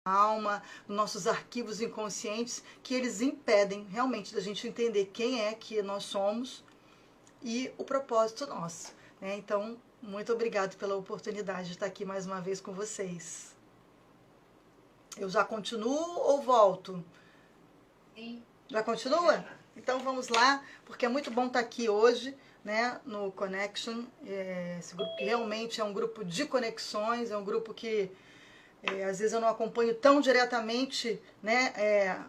alma, nos nossos arquivos inconscientes, que eles impedem realmente da gente entender quem é que nós somos e o propósito nosso, né? Então, muito obrigado pela oportunidade de estar aqui mais uma vez com vocês. Eu já continuo ou volto? Sim. Já continua? Então vamos lá, porque é muito bom estar aqui hoje, né, no Connection. Esse grupo que realmente é um grupo de conexões, é um grupo que às vezes eu não acompanho tão diretamente, né,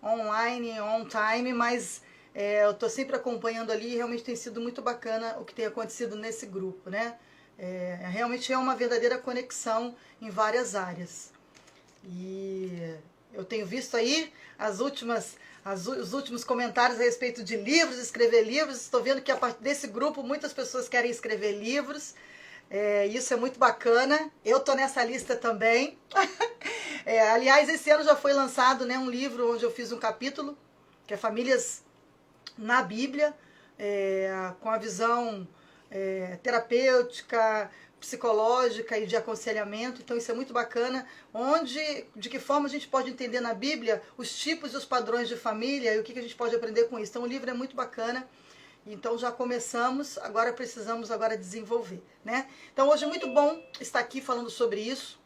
online, on time, mas eu estou sempre acompanhando ali e realmente tem sido muito bacana o que tem acontecido nesse grupo, né? Realmente é uma verdadeira conexão em várias áreas. E eu tenho visto aí os últimos comentários a respeito de livros, escrever livros. Estou vendo que a partir desse grupo muitas pessoas querem escrever livros. Isso é muito bacana. Eu estou nessa lista também. Aliás, esse ano já foi lançado, né, um livro onde eu fiz um capítulo, que é Famílias na Bíblia, com a visão terapêutica, psicológica e de aconselhamento. Então isso é muito bacana, de que forma a gente pode entender na Bíblia os tipos e os padrões de família e o que a gente pode aprender com isso. Então o livro é muito bacana. Então já começamos, agora precisamos desenvolver, né? Então hoje é muito bom estar aqui falando sobre isso,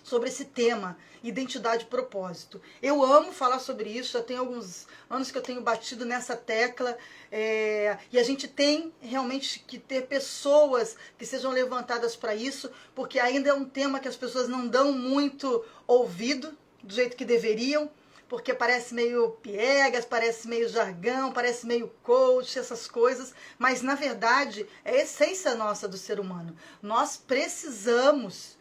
sobre esse tema, identidade e propósito. Eu amo falar sobre isso, já tem alguns anos que eu tenho batido nessa tecla, e a gente tem realmente que ter pessoas que sejam levantadas para isso, porque ainda é um tema que as pessoas não dão muito ouvido, do jeito que deveriam, porque parece meio piegas, parece meio jargão, parece meio coach, essas coisas, mas na verdade é a essência nossa do ser humano. Nós precisamos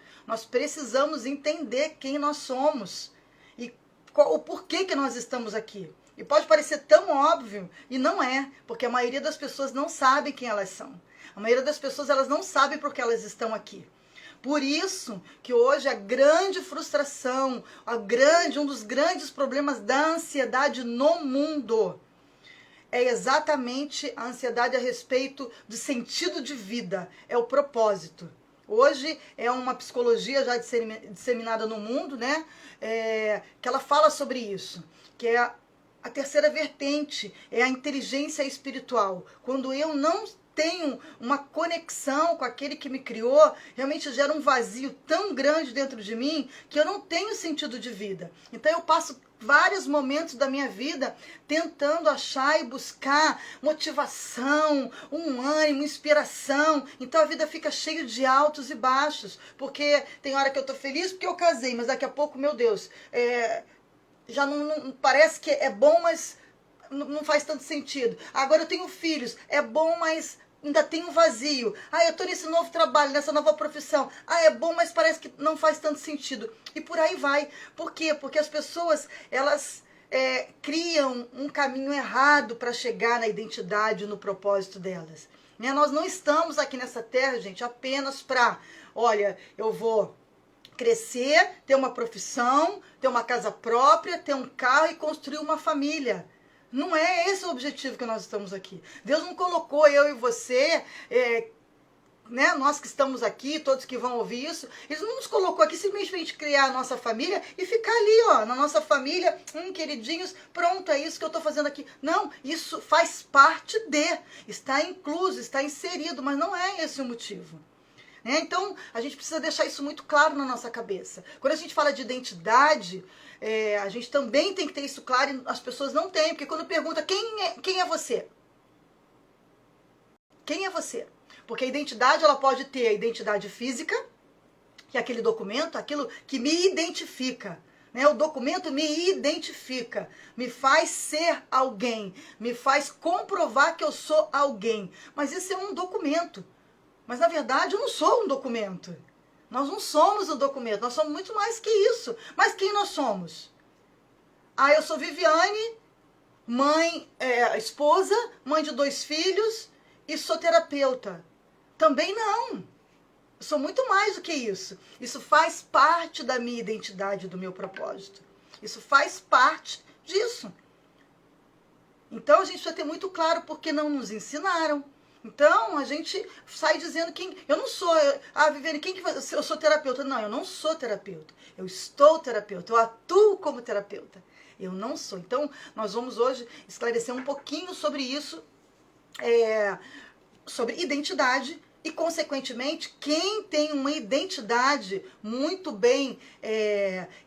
entender quem nós somos e o porquê que nós estamos aqui. E pode parecer tão óbvio, e não é, porque a maioria das pessoas não sabe quem elas são. A maioria das pessoas elas não sabem por que elas estão aqui. Por isso que hoje a grande frustração, um dos grandes problemas da ansiedade no mundo é exatamente a ansiedade a respeito do sentido de vida, é o propósito. Hoje é uma psicologia já disseminada no mundo, né? Que ela fala sobre isso, que é a terceira vertente, é a inteligência espiritual. Quando eu não tenho uma conexão com aquele que me criou, realmente gera um vazio tão grande dentro de mim que eu não tenho sentido de vida. Então eu passo vários momentos da minha vida tentando achar e buscar motivação, um ânimo, inspiração. Então a vida fica cheia de altos e baixos, porque tem hora que eu tô feliz porque eu casei, mas daqui a pouco, meu Deus, já não parece que é bom, mas não faz tanto sentido. Agora eu tenho filhos, é bom, mas ainda tem um vazio. Eu tô nesse novo trabalho, nessa nova profissão. É bom, mas parece que não faz tanto sentido. E por aí vai. Por quê? Porque as pessoas, elas criam um caminho errado para chegar na identidade, no propósito delas. Né? Nós não estamos aqui nessa terra, gente, apenas para, olha, eu vou crescer, ter uma profissão, ter uma casa própria, ter um carro e construir uma família. Não é esse o objetivo que nós estamos aqui. Deus não colocou eu e você, né, nós que estamos aqui, todos que vão ouvir isso, Ele não nos colocou aqui simplesmente para a gente criar a nossa família e ficar ali, ó, na nossa família, queridinhos, pronto, é isso que eu estou fazendo aqui. Não, isso faz parte está incluso, está inserido, mas não é esse o motivo. Então, a gente precisa deixar isso muito claro na nossa cabeça. Quando a gente fala de identidade, a gente também tem que ter isso claro e as pessoas não têm, porque quando pergunta quem é você? Quem é você? Porque a identidade, ela pode ter a identidade física, que é aquele documento, aquilo que me identifica. Né? O documento me identifica, me faz ser alguém, me faz comprovar que eu sou alguém. Mas esse é um documento. Mas, na verdade, eu não sou um documento. Nós não somos um documento, nós somos muito mais que isso. Mas quem nós somos? Eu sou Viviane, mãe, esposa, mãe de 2 filhos e sou terapeuta. Também não. Eu sou muito mais do que isso. Isso faz parte da minha identidade, do meu propósito. Isso faz parte disso. Então, a gente precisa ter muito claro porque não nos ensinaram. Então, a gente sai dizendo quem... Eu não sou... Viviane, quem que eu sou terapeuta? Não, eu não sou terapeuta. Eu estou terapeuta. Eu atuo como terapeuta. Eu não sou. Então, nós vamos hoje esclarecer um pouquinho sobre isso, sobre identidade e, consequentemente, quem tem uma identidade muito bem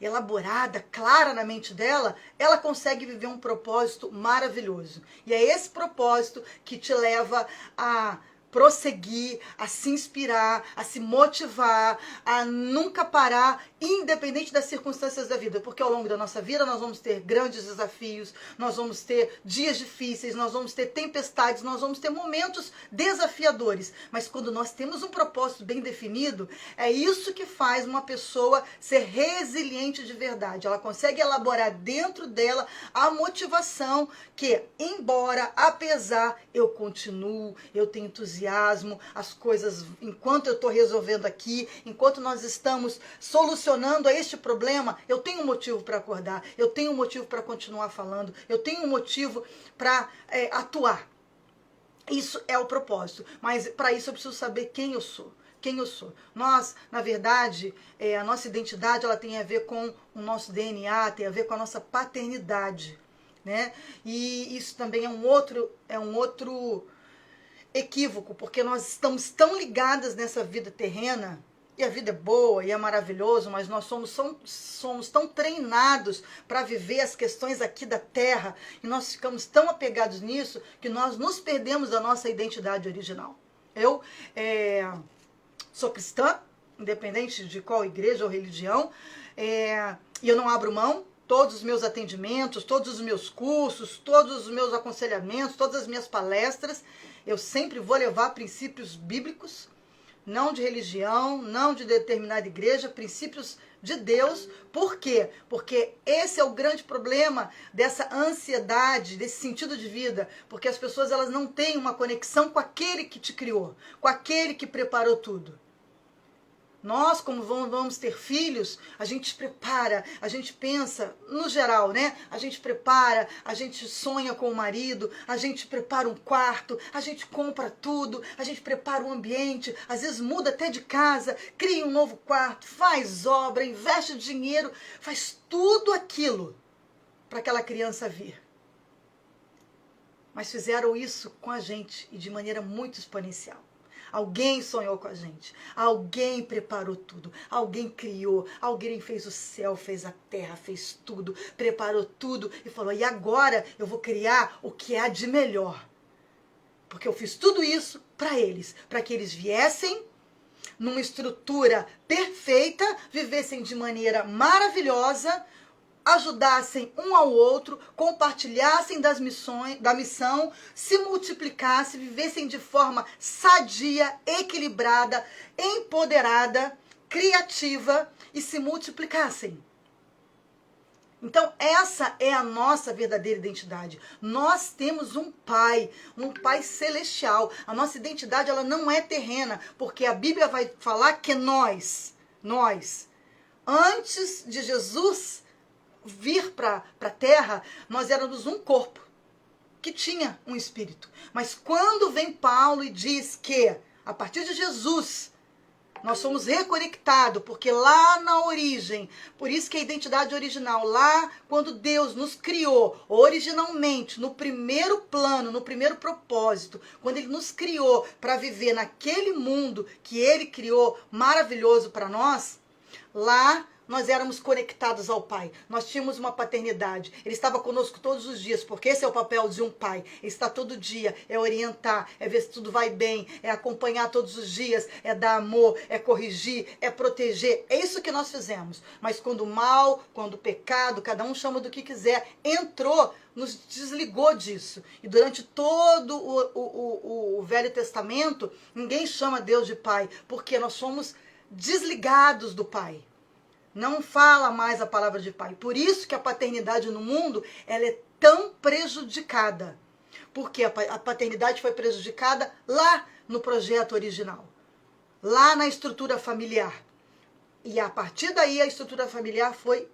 elaborada, clara na mente dela, ela consegue viver um propósito maravilhoso. E é esse propósito que te leva a prosseguir, a se inspirar, a se motivar, a nunca parar, independente das circunstâncias da vida, porque ao longo da nossa vida nós vamos ter grandes desafios, nós vamos ter dias difíceis, nós vamos ter tempestades, nós vamos ter momentos desafiadores, mas quando nós temos um propósito bem definido, é isso que faz uma pessoa ser resiliente de verdade. Ela consegue elaborar dentro dela a motivação que, embora, apesar, eu continuo, eu tenho entusiasmo, as coisas, enquanto eu estou resolvendo aqui, enquanto nós estamos solucionando este problema, eu tenho um motivo para acordar, eu tenho um motivo para continuar falando, eu tenho um motivo para atuar. Isso é o propósito, mas para isso eu preciso saber quem eu sou. Quem eu sou. Nós, na verdade, a nossa identidade ela tem a ver com o nosso DNA, tem a ver com a nossa paternidade, né? E isso também é um outro equívoco, porque nós estamos tão ligadas nessa vida terrena, e a vida é boa e é maravilhoso, mas nós somos tão treinados para viver as questões aqui da terra, e nós ficamos tão apegados nisso, que nós nos perdemos da nossa identidade original. Eu sou cristã, independente de qual igreja ou religião, e eu não abro mão. Todos os meus atendimentos, todos os meus cursos, todos os meus aconselhamentos, todas as minhas palestras, eu sempre vou levar princípios bíblicos, não de religião, não de determinada igreja, princípios de Deus. Por quê? Porque esse é o grande problema dessa ansiedade, desse sentido de vida, porque as pessoas elas não têm uma conexão com aquele que te criou, com aquele que preparou tudo. Nós, como vamos ter filhos, a gente prepara, a gente pensa, no geral, né? A gente prepara, a gente sonha com o marido, a gente prepara um quarto, a gente compra tudo, a gente prepara um ambiente, às vezes muda até de casa, cria um novo quarto, faz obra, investe dinheiro, faz tudo aquilo para aquela criança vir. Mas fizeram isso com a gente e de maneira muito exponencial. Alguém sonhou com a gente, alguém preparou tudo, alguém criou, alguém fez o céu, fez a terra, fez tudo, preparou tudo e falou, e agora eu vou criar o que há de melhor. Porque eu fiz tudo isso para que eles viessem numa estrutura perfeita, vivessem de maneira maravilhosa, ajudassem um ao outro, compartilhassem da missão, se multiplicassem, vivessem de forma sadia, equilibrada, empoderada, criativa e se multiplicassem. Então essa é a nossa verdadeira identidade. Nós temos um pai celestial. A nossa identidade ela não é terrena, porque a Bíblia vai falar que nós, antes de Jesus vir para a terra, nós éramos um corpo que tinha um espírito. Mas quando vem Paulo e diz que a partir de Jesus nós somos reconectados, porque lá na origem, por isso que a identidade original, lá quando Deus nos criou originalmente, no primeiro plano, no primeiro propósito, quando Ele nos criou para viver naquele mundo que Ele criou maravilhoso para nós, lá nós éramos conectados ao Pai. Nós tínhamos uma paternidade. Ele estava conosco todos os dias, porque esse é o papel de um pai. Ele está todo dia, é orientar, é ver se tudo vai bem, é acompanhar todos os dias, é dar amor, é corrigir, é proteger. É isso que nós fizemos. Mas quando o mal, quando o pecado, cada um chama do que quiser, entrou, nos desligou disso. E durante todo o Velho Testamento, ninguém chama Deus de Pai, porque nós somos desligados do Pai. Não fala mais a palavra de pai. Por isso que a paternidade no mundo ela é tão prejudicada. Porque a paternidade foi prejudicada lá no projeto original. Lá na estrutura familiar. E a partir daí a estrutura familiar foi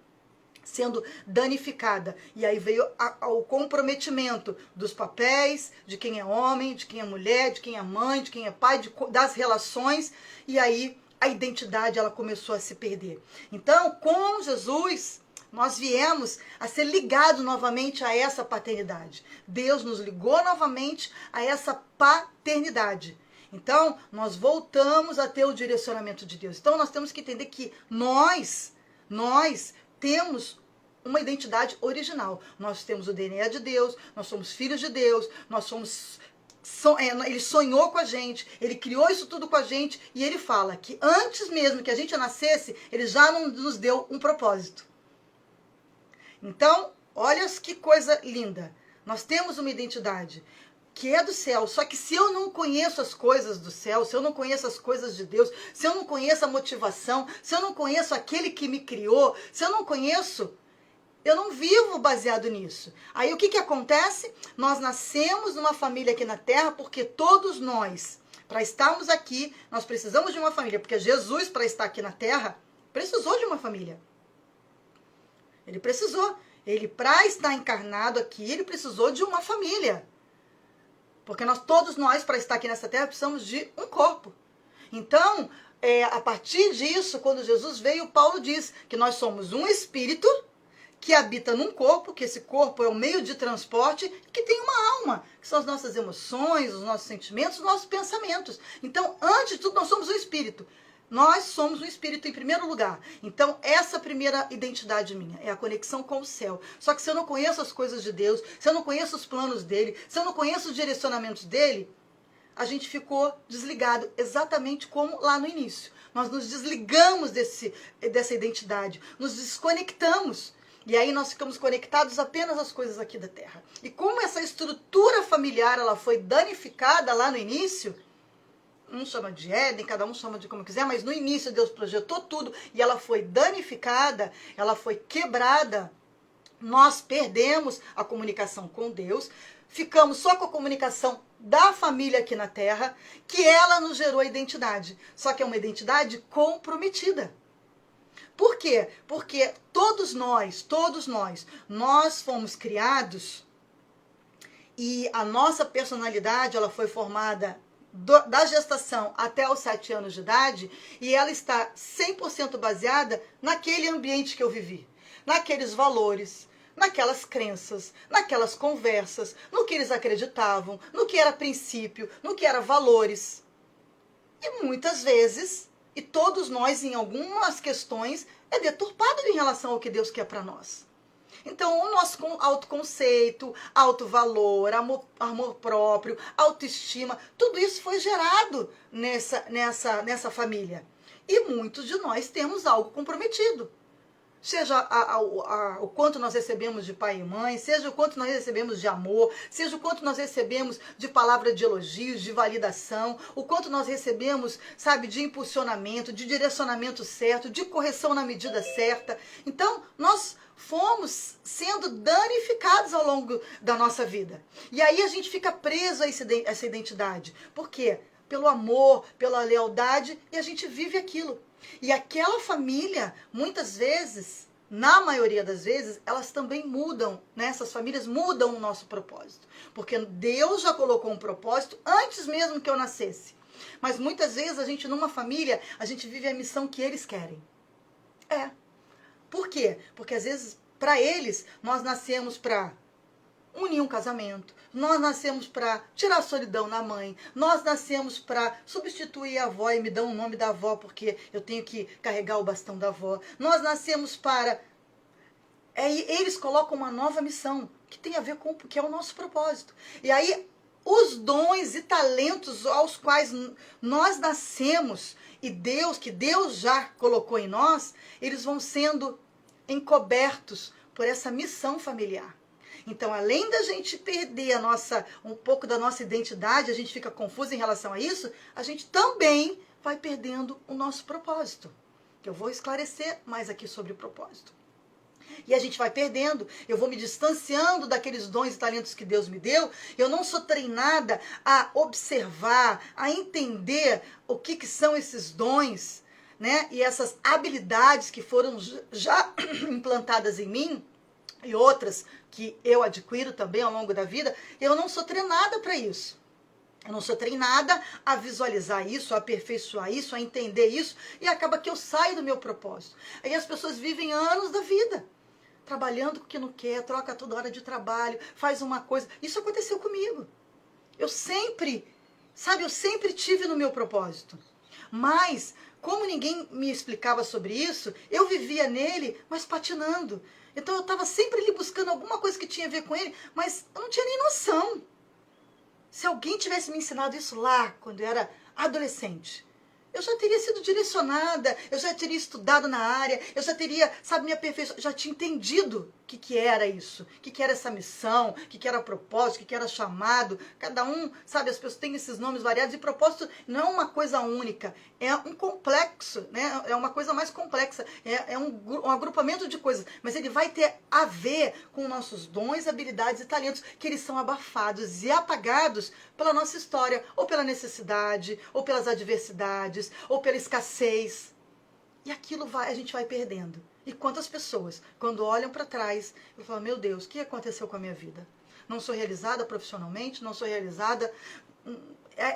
sendo danificada. E aí veio o comprometimento dos papéis, de quem é homem, de quem é mulher, de quem é mãe, de quem é pai, das relações, e aí a identidade ela começou a se perder. Então, com Jesus, nós viemos a ser ligados novamente a essa paternidade. Deus nos ligou novamente a essa paternidade. Então, nós voltamos a ter o direcionamento de Deus. Então, nós temos que entender que nós temos uma identidade original. Nós temos o DNA de Deus, nós somos filhos de Deus, ele sonhou com a gente, ele criou isso tudo com a gente, e ele fala que antes mesmo que a gente nascesse, ele já nos deu um propósito. Então, olha que coisa linda. Nós temos uma identidade que é do céu, só que se eu não conheço as coisas do céu, se eu não conheço as coisas de Deus, se eu não conheço a motivação, se eu não conheço aquele que me criou, se eu não conheço, eu não vivo baseado nisso. Aí o que acontece? Nós nascemos numa família aqui na Terra, porque todos nós, para estarmos aqui, nós precisamos de uma família, porque Jesus, para estar aqui na Terra, precisou de uma família. Ele precisou. Ele, para estar encarnado aqui, ele precisou de uma família. Porque todos nós, para estar aqui nessa terra, precisamos de um corpo. Então, a partir disso, quando Jesus veio, Paulo diz que nós somos um espírito que habita num corpo, que esse corpo é o meio de transporte, que tem uma alma, que são as nossas emoções, os nossos sentimentos, os nossos pensamentos. Então, antes de tudo, nós somos um espírito. Nós somos um espírito em primeiro lugar. Então, essa primeira identidade minha é a conexão com o céu. Só que se eu não conheço as coisas de Deus, se eu não conheço os planos dele, se eu não conheço os direcionamentos dele, a gente ficou desligado, exatamente como lá no início. Nós nos desligamos dessa identidade, nos desconectamos. E aí nós ficamos conectados apenas às coisas aqui da terra. E como essa estrutura familiar ela foi danificada lá no início, um chama de Éden, cada um chama de como quiser, mas no início Deus projetou tudo e ela foi danificada, ela foi quebrada. Nós perdemos a comunicação com Deus, ficamos só com a comunicação da família aqui na Terra, que ela nos gerou a identidade. Só que é uma identidade comprometida. Por quê? Porque todos nós fomos criados e a nossa personalidade ela foi formada da gestação até os 7 anos de idade, e ela está 100% baseada naquele ambiente que eu vivi, naqueles valores, naquelas crenças, naquelas conversas, no que eles acreditavam, no que era princípio, no que era valores. E muitas vezes, e todos nós em algumas questões, é deturpado em relação ao que Deus quer para nós. Então, o nosso autoconceito, autovalor, amor próprio, autoestima, tudo isso foi gerado nessa família. E muitos de nós temos algo comprometido. Seja o quanto nós recebemos de pai e mãe, seja o quanto nós recebemos de amor, seja o quanto nós recebemos de palavra de elogios, de validação, o quanto nós recebemos, sabe, de impulsionamento, de direcionamento certo, de correção na medida certa. Então, nós fomos sendo danificados ao longo da nossa vida. E aí a gente fica preso a essa identidade. Por quê? Pelo amor, pela lealdade, e a gente vive aquilo. E aquela família, muitas vezes, na maioria das vezes, elas também mudam, né? Essas famílias mudam o nosso propósito. Porque Deus já colocou um propósito antes mesmo que eu nascesse. Mas muitas vezes a gente, numa família, a gente vive a missão que eles querem. Por quê? Porque às vezes, para eles, nós nascemos para unir um casamento, nós nascemos para tirar a solidão na mãe, nós nascemos para substituir a avó e me dão o nome da avó porque eu tenho que carregar o bastão da avó. Nós nascemos para... eles colocam uma nova missão que tem a ver com o que é o nosso propósito. E aí, os dons e talentos aos quais nós nascemos e que Deus já colocou em nós, eles vão sendo encobertos por essa missão familiar. Então, além da gente perder um pouco da nossa identidade, a gente fica confuso em relação a isso, a gente também vai perdendo o nosso propósito. Que eu vou esclarecer mais aqui sobre o propósito. E a gente vai perdendo, eu vou me distanciando daqueles dons e talentos que Deus me deu, eu não sou treinada a observar, a entender o que são esses dons, né? E essas habilidades que foram já implantadas em mim, e outras que eu adquiro também ao longo da vida, eu não sou treinada para isso. Eu não sou treinada a visualizar isso, a aperfeiçoar isso, a entender isso, e acaba que eu saio do meu propósito. Aí as pessoas vivem anos da vida, trabalhando com o que não quer, troca toda hora de trabalho, faz uma coisa. Isso aconteceu comigo. Eu sempre tive no meu propósito. Mas, como ninguém me explicava sobre isso, eu vivia nele, mas patinando. Então eu estava sempre ali buscando alguma coisa que tinha a ver com ele, mas eu não tinha nem noção. Se alguém tivesse me ensinado isso lá, quando eu era adolescente, eu já teria sido direcionada, eu já teria estudado na área, eu já teria, me aperfeiçoado, já tinha entendido o que era isso, o que era essa missão, o que era propósito, o que era chamado. Cada um, as pessoas têm esses nomes variados, e propósito não é uma coisa única, é um complexo, né? É uma coisa mais complexa, é um agrupamento de coisas, mas ele vai ter a ver com nossos dons, habilidades e talentos, que eles são abafados e apagados pela nossa história, ou pela necessidade, ou pelas adversidades, ou pela escassez. E aquilo a gente vai perdendo. E quantas pessoas, quando olham para trás, eu falo, meu Deus, o que aconteceu com a minha vida? Não sou realizada profissionalmente, não sou realizada.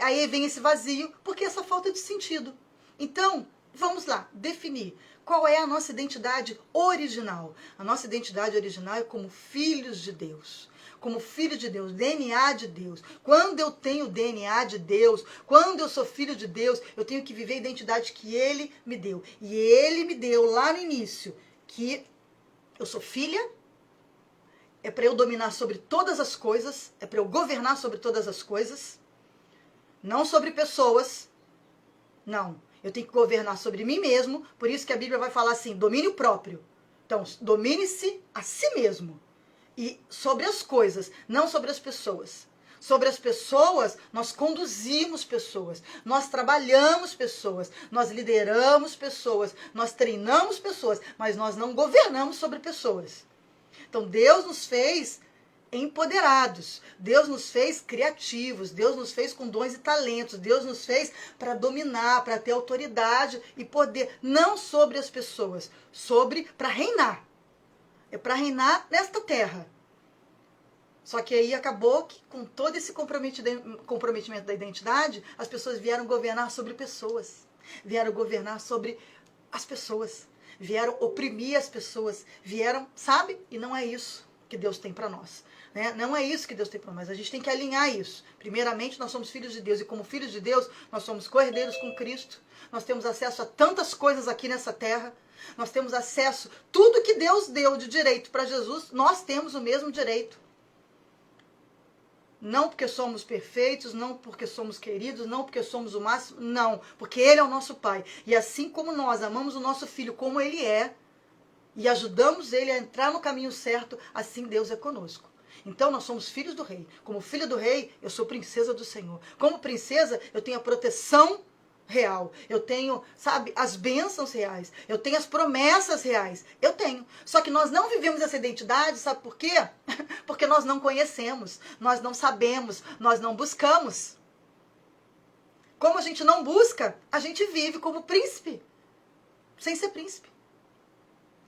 Aí vem esse vazio, porque essa falta de sentido. Então, vamos lá, definir qual é a nossa identidade original. A nossa identidade original é como filhos de Deus. Como filho de Deus, DNA de Deus. Quando eu tenho DNA de Deus, quando eu sou filho de Deus, eu tenho que viver a identidade que Ele me deu. E Ele me deu lá no início que eu sou filha, é para eu dominar sobre todas as coisas, é para eu governar sobre todas as coisas, não sobre pessoas, não. Eu tenho que governar sobre mim mesmo, por isso que a Bíblia vai falar assim, domínio próprio. Então, domine-se a si mesmo. E sobre as coisas, não sobre as pessoas. Sobre as pessoas, nós conduzimos pessoas, nós trabalhamos pessoas, nós lideramos pessoas, nós treinamos pessoas, mas nós não governamos sobre pessoas. Então Deus nos fez empoderados, Deus nos fez criativos, Deus nos fez com dons e talentos, Deus nos fez para dominar, para ter autoridade e poder, não sobre as pessoas, para reinar. É para reinar nesta terra. Só que aí acabou que com todo esse comprometimento da identidade, as pessoas vieram governar sobre pessoas. Vieram governar sobre as pessoas. Vieram oprimir as pessoas. Vieram, E não é isso que Deus tem para nós. Né? Não é isso que Deus tem para nós. A gente tem que alinhar isso. Primeiramente, nós somos filhos de Deus. E como filhos de Deus, nós somos co-herdeiros com Cristo. Nós temos acesso a tantas coisas aqui nessa terra. Nós temos acesso, tudo que Deus deu de direito para Jesus, nós temos o mesmo direito. Não porque somos perfeitos, não porque somos queridos, não porque somos o máximo, não, porque Ele é o nosso Pai. E assim como nós amamos o nosso Filho como Ele é, e ajudamos Ele a entrar no caminho certo, assim Deus é conosco. Então nós somos filhos do Rei. Como filho do Rei, eu sou princesa do Senhor. Como princesa, eu tenho a proteção real. Eu tenho, as bênçãos reais. Eu tenho as promessas reais. Eu tenho. Só que nós não vivemos essa identidade, sabe por quê? Porque nós não conhecemos, nós não sabemos, nós não buscamos. Como a gente não busca, a gente vive como príncipe, sem ser príncipe.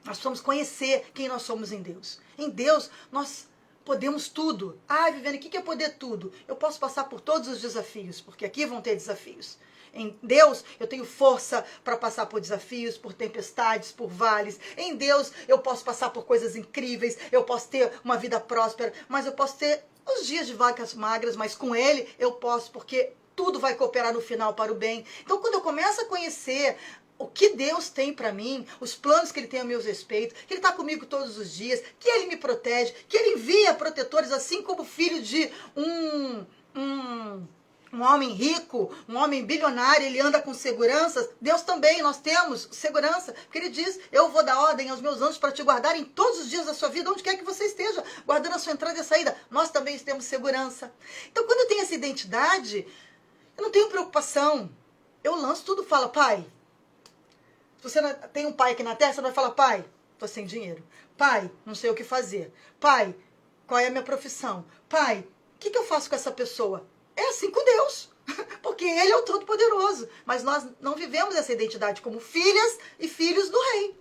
Nós precisamos conhecer quem nós somos em Deus. Em Deus, nós podemos tudo. Viviane, o que é poder tudo? Eu posso passar por todos os desafios, porque aqui vão ter desafios. Em Deus, eu tenho força para passar por desafios, por tempestades, por vales. Em Deus, eu posso passar por coisas incríveis, eu posso ter uma vida próspera, mas eu posso ter os dias de vacas magras, mas com Ele eu posso, porque tudo vai cooperar no final para o bem. Então, quando eu começo a conhecer o que Deus tem para mim, os planos que Ele tem a meu respeito, que Ele está comigo todos os dias, que Ele me protege, que Ele envia protetores, assim como filho de um homem rico, um homem bilionário, ele anda com segurança. Deus também, nós temos segurança, porque Ele diz, eu vou dar ordem aos meus anjos para te guardar em todos os dias da sua vida, onde quer que você esteja, guardando a sua entrada e a saída. Nós também temos segurança. Então, quando eu tenho essa identidade, eu não tenho preocupação. Eu lanço tudo, falo, Pai, se você tem um pai aqui na terra, você vai falar, Pai, estou sem dinheiro. Pai, não sei o que fazer. Pai, qual é a minha profissão? Pai, o que eu faço com essa pessoa? É assim com Deus. Porque porque Ele é o Todo-Poderoso. Mas nós não vivemos essa identidade como filhas e filhos do Rei.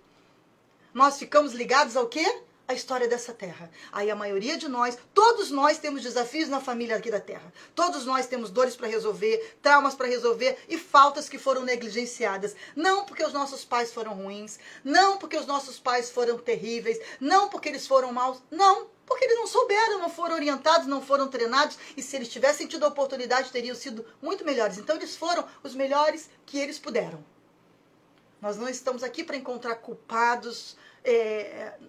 Nós ficamos ligados ao quê? A história dessa terra. Aí a maioria de nós, todos nós temos desafios na família aqui da terra. Todos nós temos dores para resolver, traumas para resolver e faltas que foram negligenciadas. Não porque os nossos pais foram ruins, não porque os nossos pais foram terríveis, não porque eles foram maus, não. Porque eles não souberam, não foram orientados, não foram treinados. E se eles tivessem tido a oportunidade, teriam sido muito melhores. Então eles foram os melhores que eles puderam. Nós não estamos aqui para encontrar culpados.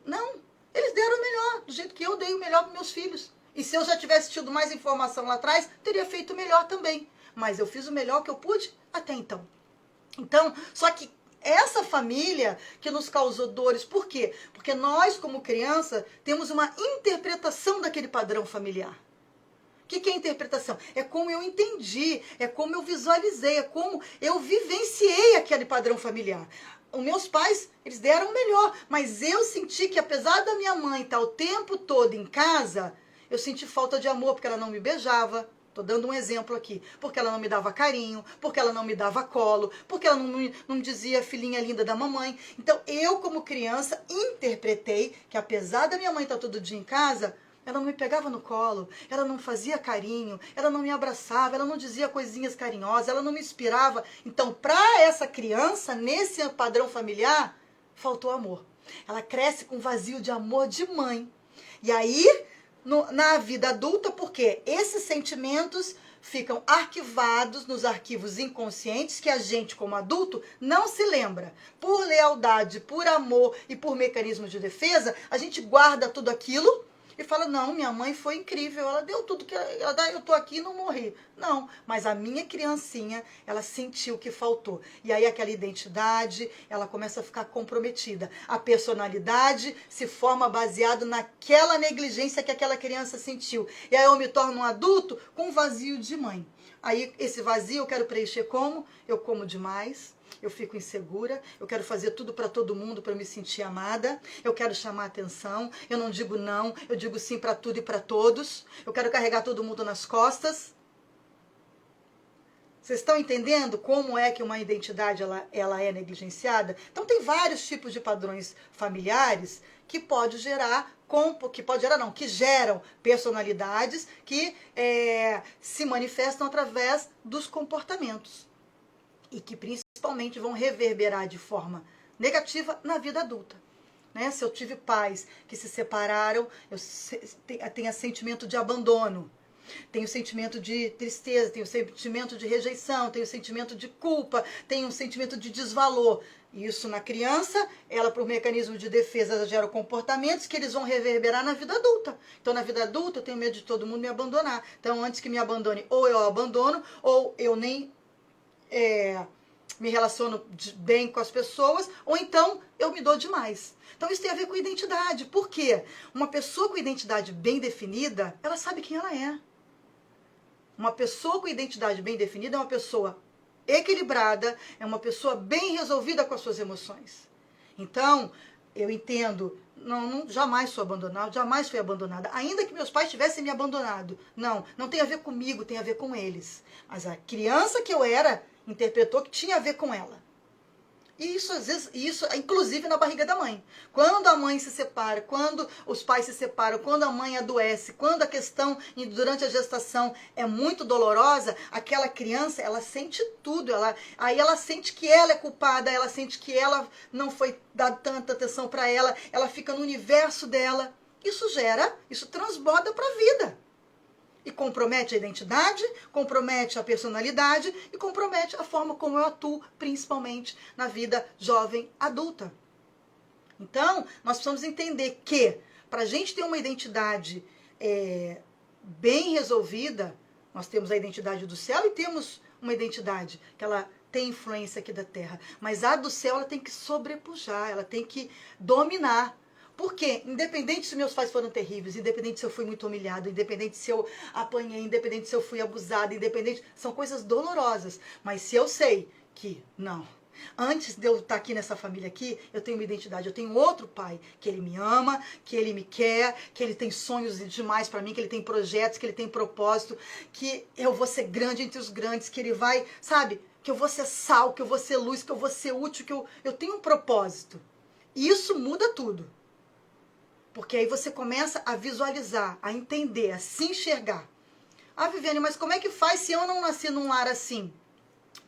Não. Eles deram o melhor, do jeito que eu dei o melhor para meus filhos. E se eu já tivesse tido mais informação lá atrás, teria feito o melhor também. Mas eu fiz o melhor que eu pude até então. Então, só que essa família que nos causou dores, por quê? Porque nós, como criança, temos uma interpretação daquele padrão familiar. O que é interpretação? É como eu entendi, é como eu visualizei, é como eu vivenciei aquele padrão familiar. Os meus pais, eles deram o melhor, mas eu senti que apesar da minha mãe estar o tempo todo em casa, eu senti falta de amor, porque ela não me beijava. Estou dando um exemplo aqui. Porque ela não me dava carinho, porque ela não me dava colo, porque ela não me dizia filhinha linda da mamãe. Então eu, como criança, interpretei que apesar da minha mãe estar todo dia em casa, ela não me pegava no colo, ela não fazia carinho, ela não me abraçava, ela não dizia coisinhas carinhosas, ela não me inspirava. Então, para essa criança, nesse padrão familiar, faltou amor. Ela cresce com vazio de amor de mãe. E aí, na vida adulta, porque esses sentimentos ficam arquivados nos arquivos inconscientes que a gente, como adulto, não se lembra. Por lealdade, por amor e por mecanismo de defesa, a gente guarda tudo aquilo e fala, não, minha mãe foi incrível, ela deu tudo que ela dá, eu tô aqui e não morri. Não, mas a minha criancinha, ela sentiu que faltou. E aí aquela identidade, ela começa a ficar comprometida. A personalidade se forma baseado naquela negligência que aquela criança sentiu. E aí eu me torno um adulto com um vazio de mãe. Aí esse vazio eu quero preencher como? Eu como demais. Eu fico insegura, eu quero fazer tudo para todo mundo para me sentir amada, eu quero chamar atenção, eu não digo não, eu digo sim para tudo e para todos, eu quero carregar todo mundo nas costas. Vocês estão entendendo como é que uma identidade ela é negligenciada? Então tem vários tipos de padrões familiares que que geram personalidades que se manifestam através dos comportamentos. E que principalmente vão reverberar de forma negativa na vida adulta. Né? Se eu tive pais que se separaram, eu tenho sentimento de abandono, tenho sentimento de tristeza, tenho sentimento de rejeição, tenho sentimento de culpa, tenho um sentimento de desvalor. Isso na criança, ela por mecanismo de defesa gera comportamentos que eles vão reverberar na vida adulta. Então na vida adulta eu tenho medo de todo mundo me abandonar. Então antes que me abandone, ou eu abandono, ou eu nem me relaciono bem com as pessoas, ou então eu me dou demais. Então isso tem a ver com identidade. Por quê? Uma pessoa com identidade bem definida, ela sabe quem ela é. Uma pessoa com identidade bem definida é uma pessoa equilibrada, é uma pessoa bem resolvida com as suas emoções. Então, eu entendo, jamais sou abandonada, jamais fui abandonada. Ainda que meus pais tivessem me abandonado. Não tem a ver comigo, tem a ver com eles. Mas a criança que eu era, interpretou que tinha a ver com ela. E isso, às vezes, inclusive na barriga da mãe. Quando a mãe se separa, quando os pais se separam, quando a mãe adoece, quando a questão durante a gestação é muito dolorosa, aquela criança, ela sente tudo. Aí ela sente que ela é culpada, ela sente que ela não foi dada tanta atenção para ela, ela fica no universo dela. Isso transborda para a vida. E compromete a identidade, compromete a personalidade e compromete a forma como eu atuo, principalmente na vida jovem adulta. Então, nós precisamos entender que, para a gente ter uma identidade bem resolvida, nós temos a identidade do céu e temos uma identidade que ela tem influência aqui da terra. Mas a do céu, ela tem que sobrepujar, ela tem que dominar. Por quê? Independente se meus pais foram terríveis, independente se eu fui muito humilhado, independente se eu apanhei, independente se eu fui abusada, independente... São coisas dolorosas. Mas se eu sei que, não, Antes de eu estar aqui nessa família aqui, eu tenho uma identidade, eu tenho outro pai, que ele me ama, que ele me quer, que ele tem sonhos demais para mim, que ele tem projetos, que ele tem propósito, que eu vou ser grande entre os grandes, que ele vai, sabe, que eu vou ser sal, que eu vou ser luz, que eu vou ser útil, que eu tenho um propósito. E isso muda tudo. Porque aí você começa a visualizar, a entender, a se enxergar. Ah, Viviane, mas como é que faz se eu não nasci num lar assim?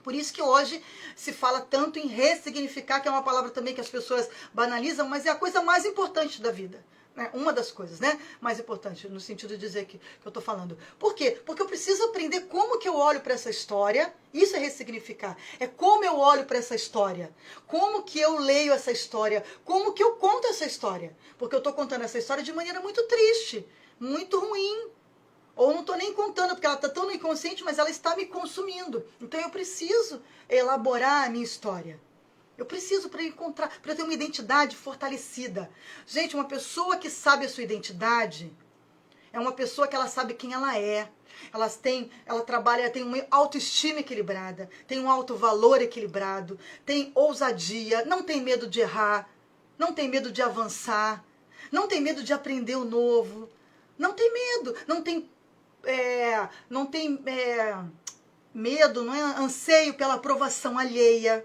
Por isso que hoje se fala tanto em ressignificar, que é uma palavra também que as pessoas banalizam, mas é a coisa mais importante da vida. Né? Uma das coisas, né? Mais importante, no sentido de dizer que eu estou falando. Por quê? Porque eu preciso aprender como que eu olho para essa história. Isso é ressignificar. É como eu olho para essa história. Como que eu leio essa história. Como que eu conto essa história. Porque eu estou contando essa história de maneira muito triste, muito ruim. Ou não estou nem contando, porque ela está tão no inconsciente, mas ela está me consumindo. Então eu preciso elaborar a minha história. Eu preciso para encontrar, para ter uma identidade fortalecida. Gente, uma pessoa que sabe a sua identidade é uma pessoa que ela sabe quem ela é. Ela trabalha, tem uma autoestima equilibrada, tem um alto valor equilibrado, tem ousadia, não tem medo de errar, não tem medo de avançar, não tem medo de aprender o novo, não tem medo, não tem medo, não é anseio pela aprovação alheia.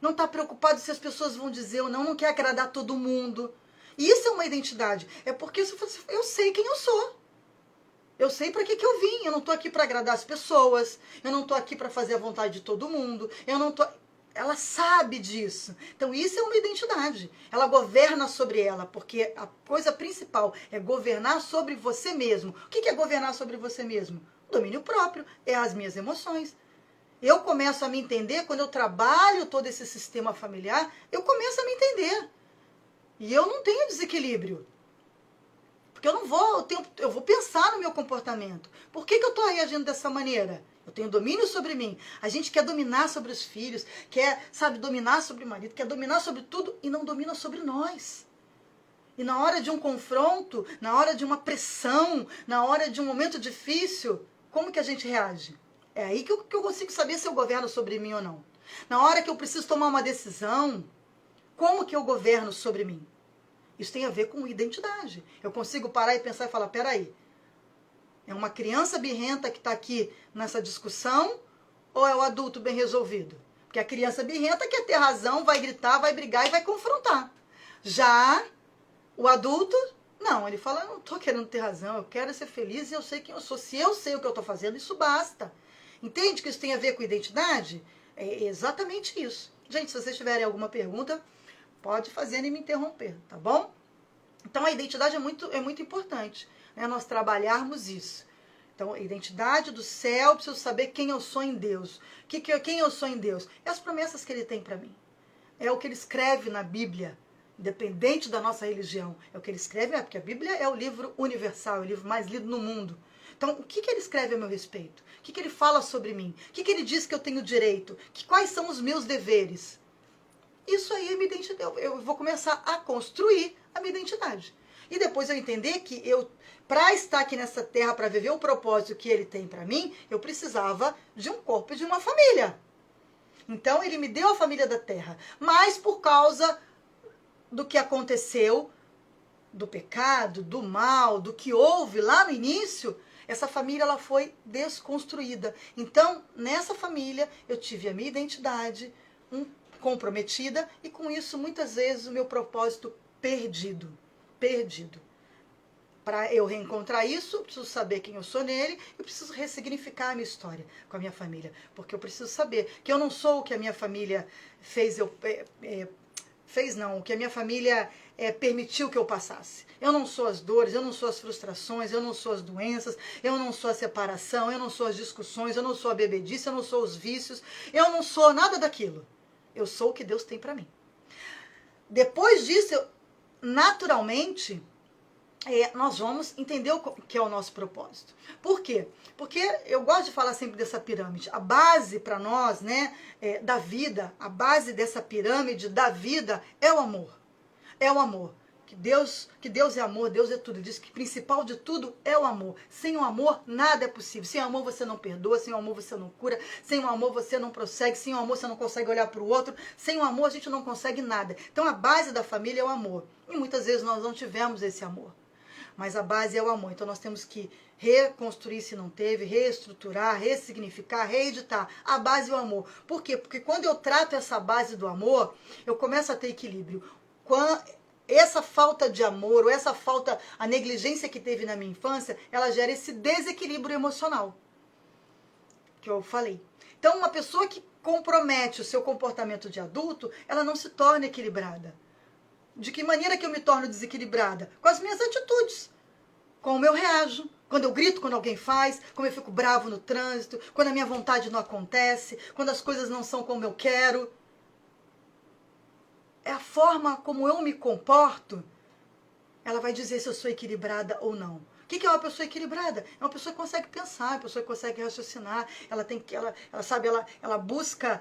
Não está preocupado se as pessoas vão dizer ou não, não quer agradar todo mundo. E isso é uma identidade. É porque eu sei quem eu sou. Eu sei para que eu vim. Eu não estou aqui para agradar as pessoas. Eu não estou aqui para fazer a vontade de todo mundo. Ela sabe disso. Então isso é uma identidade. Ela governa sobre ela, porque a coisa principal é governar sobre você mesmo. O que é governar sobre você mesmo? Domínio próprio, é as minhas emoções. Eu começo a me entender, quando eu trabalho todo esse sistema familiar, eu começo a me entender. E eu não tenho desequilíbrio. Porque eu vou pensar no meu comportamento. Por que eu estou reagindo dessa maneira? Eu tenho domínio sobre mim. A gente quer dominar sobre os filhos, quer, dominar sobre o marido, quer dominar sobre tudo e não domina sobre nós. E na hora de um confronto, na hora de uma pressão, na hora de um momento difícil, como que a gente reage? É aí que eu consigo saber se eu governo sobre mim ou não. Na hora que eu preciso tomar uma decisão, como que eu governo sobre mim? Isso tem a ver com identidade. Eu consigo parar e pensar e falar, peraí, é uma criança birrenta que está aqui nessa discussão ou é o adulto bem resolvido? Porque a criança birrenta quer ter razão, vai gritar, vai brigar e vai confrontar. Já o adulto, não, ele fala, eu não estou querendo ter razão, eu quero ser feliz e eu sei quem eu sou. Se eu sei o que eu estou fazendo, isso basta. Entende que isso tem a ver com identidade? É exatamente isso. Gente, se vocês tiverem alguma pergunta, pode fazer e me interromper, tá bom? Então a identidade é muito importante, né? Nós trabalharmos isso. Então, a identidade do céu, preciso saber quem eu sou em Deus. Quem eu sou em Deus? É as promessas que ele tem para mim. É o que ele escreve na Bíblia, independente da nossa religião. É o que ele escreve, porque a Bíblia é o livro universal, é o livro mais lido no mundo. Então, o que ele escreve a meu respeito? O que ele fala sobre mim? O que ele diz que eu tenho direito? Quais são os meus deveres? Isso aí é minha identidade. Eu vou começar a construir a minha identidade. E depois eu entender que para estar aqui nessa terra, para viver o propósito que ele tem para mim, eu precisava de um corpo e de uma família. Então, ele me deu a família da terra. Mas por causa do que aconteceu, do pecado, do mal, do que houve lá no início, essa família ela foi desconstruída. Então, nessa família, eu tive a minha identidade comprometida e, com isso, muitas vezes, o meu propósito perdido. Para eu reencontrar isso, eu preciso saber quem eu sou nele, eu preciso ressignificar a minha história com a minha família. Porque eu preciso saber que eu não sou o que a minha família fez, o que a minha família permitiu que eu passasse. Eu não sou as dores, eu não sou as frustrações, eu não sou as doenças, eu não sou a separação, eu não sou as discussões, eu não sou a bebedice, eu não sou os vícios, eu não sou nada daquilo. Eu sou o que Deus tem para mim. Depois disso, naturalmente, nós vamos entender o que é o nosso propósito. Por quê? Porque eu gosto de falar sempre dessa pirâmide. A base para nós, né, da vida, a base dessa pirâmide da vida é o amor. É o amor. que Deus é amor, Deus é tudo. Ele diz que o principal de tudo é o amor. Sem o amor, nada é possível. Sem o amor, você não perdoa. Sem o amor, você não cura. Sem o amor, você não prossegue. Sem o amor, você não consegue olhar para o outro. Sem o amor, a gente não consegue nada. Então, a base da família é o amor. E muitas vezes nós não tivemos esse amor. Mas a base é o amor. Então, nós temos que reconstruir se não teve, reestruturar, ressignificar, reeditar. A base é o amor. Por quê? Porque quando eu trato essa base do amor, eu começo a ter equilíbrio. Essa falta de amor, ou essa falta, a negligência que teve na minha infância, ela gera esse desequilíbrio emocional que eu falei. Então, uma pessoa que compromete o seu comportamento de adulto, ela não se torna equilibrada. De que maneira que eu me torno desequilibrada? Com as minhas atitudes. Como eu reajo. Quando eu grito quando alguém faz, como eu fico bravo no trânsito, quando a minha vontade não acontece, quando as coisas não são como eu quero. É a forma como eu me comporto, ela vai dizer se eu sou equilibrada ou não. O que é uma pessoa equilibrada? É uma pessoa que consegue pensar, uma pessoa que consegue raciocinar, ela busca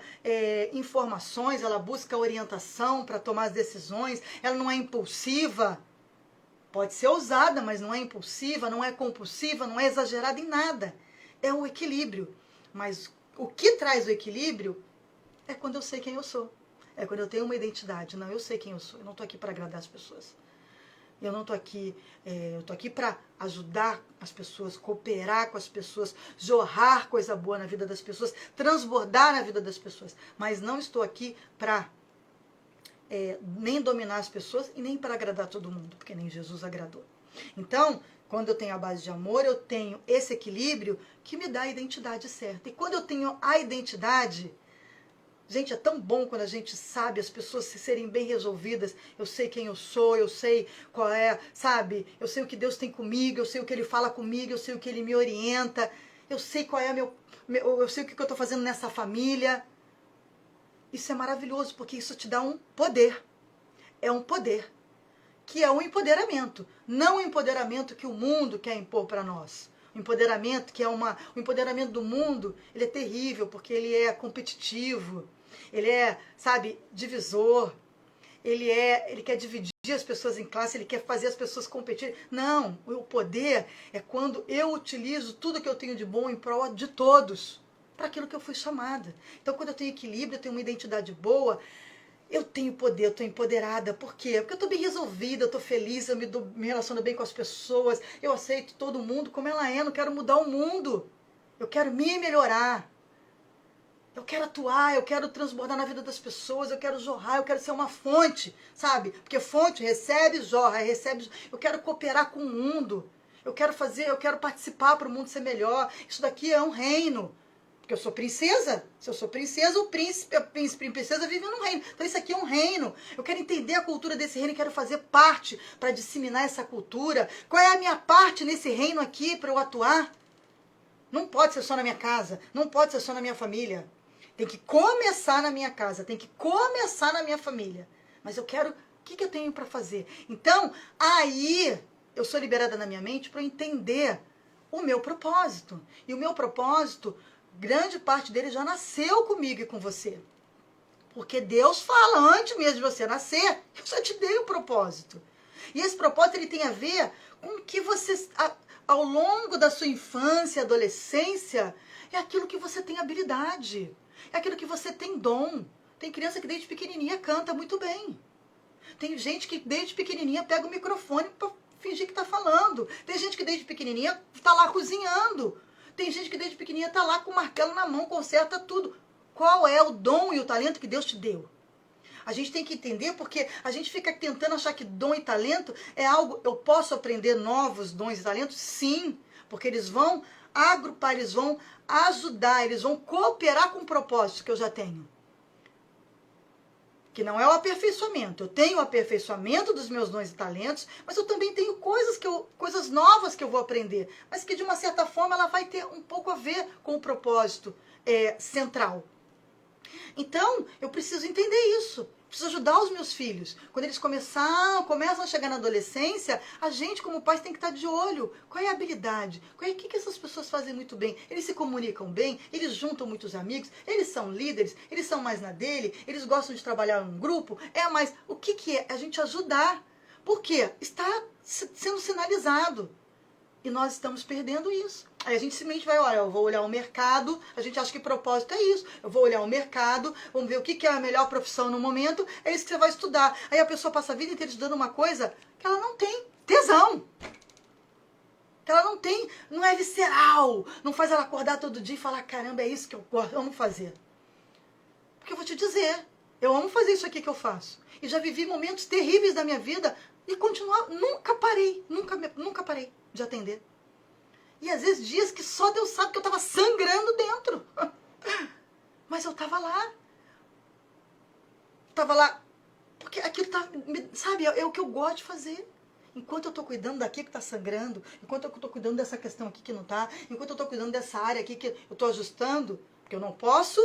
informações, ela busca orientação para tomar as decisões, ela não é impulsiva. Pode ser ousada, mas não é impulsiva, não é compulsiva, não é exagerada em nada. É o equilíbrio. Mas o que traz o equilíbrio é quando eu sei quem eu sou. É quando eu tenho uma identidade. Não, eu sei quem eu sou. Eu não estou aqui para agradar as pessoas. Eu não estou aqui... eu estou aqui para ajudar as pessoas, cooperar com as pessoas, jorrar coisa boa na vida das pessoas, transbordar na vida das pessoas. Mas não estou aqui para... nem dominar as pessoas e nem para agradar todo mundo, porque nem Jesus agradou. Então, quando eu tenho a base de amor, eu tenho esse equilíbrio que me dá a identidade certa. E quando eu tenho a identidade, gente, é tão bom quando a gente sabe as pessoas serem bem resolvidas. Eu sei quem eu sou, eu sei qual é, sabe? Eu sei o que Deus tem comigo, eu sei o que Ele fala comigo, eu sei o que Ele me orienta, eu sei qual é eu sei o que eu estou fazendo nessa família. Isso é maravilhoso, porque isso te dá um poder. É um poder, que é um empoderamento. Não o empoderamento que o mundo quer impor para nós. O empoderamento que é o empoderamento do mundo, ele é terrível, porque ele é competitivo. Ele é, sabe, divisor. Ele quer dividir as pessoas em classe, ele quer fazer as pessoas competirem. Não, o poder é quando eu utilizo tudo que eu tenho de bom em prol de todos, para aquilo que eu fui chamada. Então, quando eu tenho equilíbrio, eu tenho uma identidade boa, eu tenho poder, eu estou empoderada. Por quê? Porque eu estou bem resolvida, eu estou feliz, eu me relaciono bem com as pessoas, eu aceito todo mundo como ela é, não quero mudar o mundo. Eu quero me melhorar. Eu quero atuar, eu quero transbordar na vida das pessoas, eu quero jorrar, eu quero ser uma fonte, sabe? Porque fonte recebe, jorra, recebe. Eu quero cooperar com o mundo. Eu quero participar para o mundo ser melhor. Isso daqui é um reino. Porque eu sou princesa. Se eu sou princesa, o príncipe, a princesa vive num reino. Então isso aqui é um reino. Eu quero entender a cultura desse reino e quero fazer parte para disseminar essa cultura. Qual é a minha parte nesse reino aqui para eu atuar? Não pode ser só na minha casa. Não pode ser só na minha família. Tem que começar na minha casa. Tem que começar na minha família. Mas eu quero... O que eu tenho para fazer? Então, aí eu sou liberada na minha mente para eu entender o meu propósito. E o meu propósito... grande parte dele já nasceu comigo e com você. Porque Deus fala antes mesmo de você nascer, eu já te dei o propósito. E esse propósito ele tem a ver com o que você, ao longo da sua infância, adolescência, é aquilo que você tem habilidade, é aquilo que você tem dom. Tem criança que desde pequenininha canta muito bem. Tem gente que desde pequenininha pega o microfone para fingir que está falando. Tem gente que desde pequenininha está lá cozinhando. Tem gente que desde pequenininha está lá com o martelo na mão, conserta tudo. Qual é o dom e o talento que Deus te deu? A gente tem que entender, porque a gente fica tentando achar que dom e talento é algo... Eu posso aprender novos dons e talentos? Sim, porque eles vão agrupar, eles vão ajudar, eles vão cooperar com o propósito que eu já tenho. Que não é o aperfeiçoamento. Eu tenho o aperfeiçoamento dos meus dons e talentos, mas eu também tenho coisas novas que eu vou aprender, mas que de uma certa forma ela vai ter um pouco a ver com o propósito central. Então, eu preciso entender isso. Preciso ajudar os meus filhos. Quando eles começam a chegar na adolescência, a gente, como pais, tem que estar de olho. Qual é a habilidade? O que essas pessoas fazem muito bem? Eles se comunicam bem? Eles juntam muitos amigos? Eles são líderes? Eles são mais na dele? Eles gostam de trabalhar em um grupo? O que é? A gente ajudar. Por quê? Está sendo sinalizado. E nós estamos perdendo isso. Aí a gente simplesmente vai, olha, eu vou olhar o mercado, a gente acha que propósito é isso. Eu vou olhar o mercado, vamos ver o que é a melhor profissão no momento, é isso que você vai estudar. Aí a pessoa passa a vida inteira estudando uma coisa que ela não tem tesão. Que ela não tem, não é visceral, não faz ela acordar todo dia e falar, caramba, é isso que eu amo fazer. Porque eu vou te dizer, eu amo fazer isso aqui que eu faço. E já vivi momentos terríveis da minha vida e continuar, nunca parei de atender. E às vezes dias que só Deus sabe que eu estava sangrando dentro. Mas eu estava lá. Estava lá. Porque aquilo tá, sabe, é o que eu gosto de fazer. Enquanto eu estou cuidando daqui que está sangrando, enquanto eu estou cuidando dessa questão aqui que não está, enquanto eu estou cuidando dessa área aqui que eu estou ajustando, porque eu não posso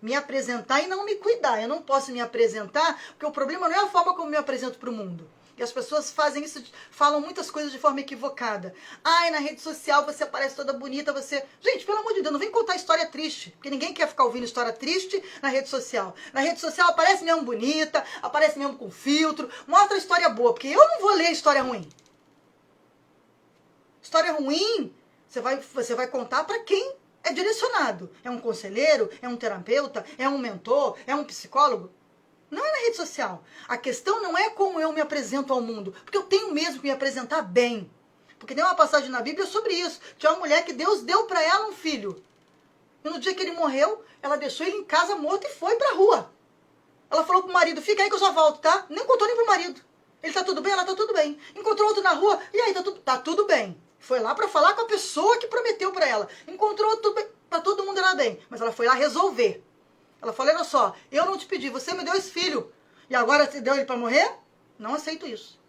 me apresentar e não me cuidar. Eu não posso me apresentar, porque o problema não é a forma como eu me apresento para o mundo. E as pessoas fazem isso, falam muitas coisas de forma equivocada. Ai, na rede social você aparece toda bonita, você... Gente, pelo amor de Deus, não vem contar história triste. Porque ninguém quer ficar ouvindo história triste na rede social. Na rede social aparece mesmo bonita, aparece mesmo com filtro. Mostra a história boa, porque eu não vou ler história ruim. História ruim, você vai contar para quem é direcionado. É um conselheiro, é um terapeuta, é um mentor, é um psicólogo. Não é na rede social. A questão não é como eu me apresento ao mundo. Porque eu tenho mesmo que me apresentar bem. Porque tem uma passagem na Bíblia sobre isso. Tinha uma mulher que Deus deu para ela um filho. E no dia que ele morreu, ela deixou ele em casa morto e foi pra rua. Ela falou pro marido, fica aí que eu já volto, tá? Nem contou nem pro marido. Ele tá tudo bem? Ela tá tudo bem. Encontrou outro na rua, e aí, tá tudo bem. Foi lá pra falar com a pessoa que prometeu pra ela. Encontrou tudo bem, tá todo mundo lá bem. Mas ela foi lá resolver. Ela falou, olha só, eu não te pedi, você me deu esse filho. E agora você deu ele para morrer? Não aceito isso.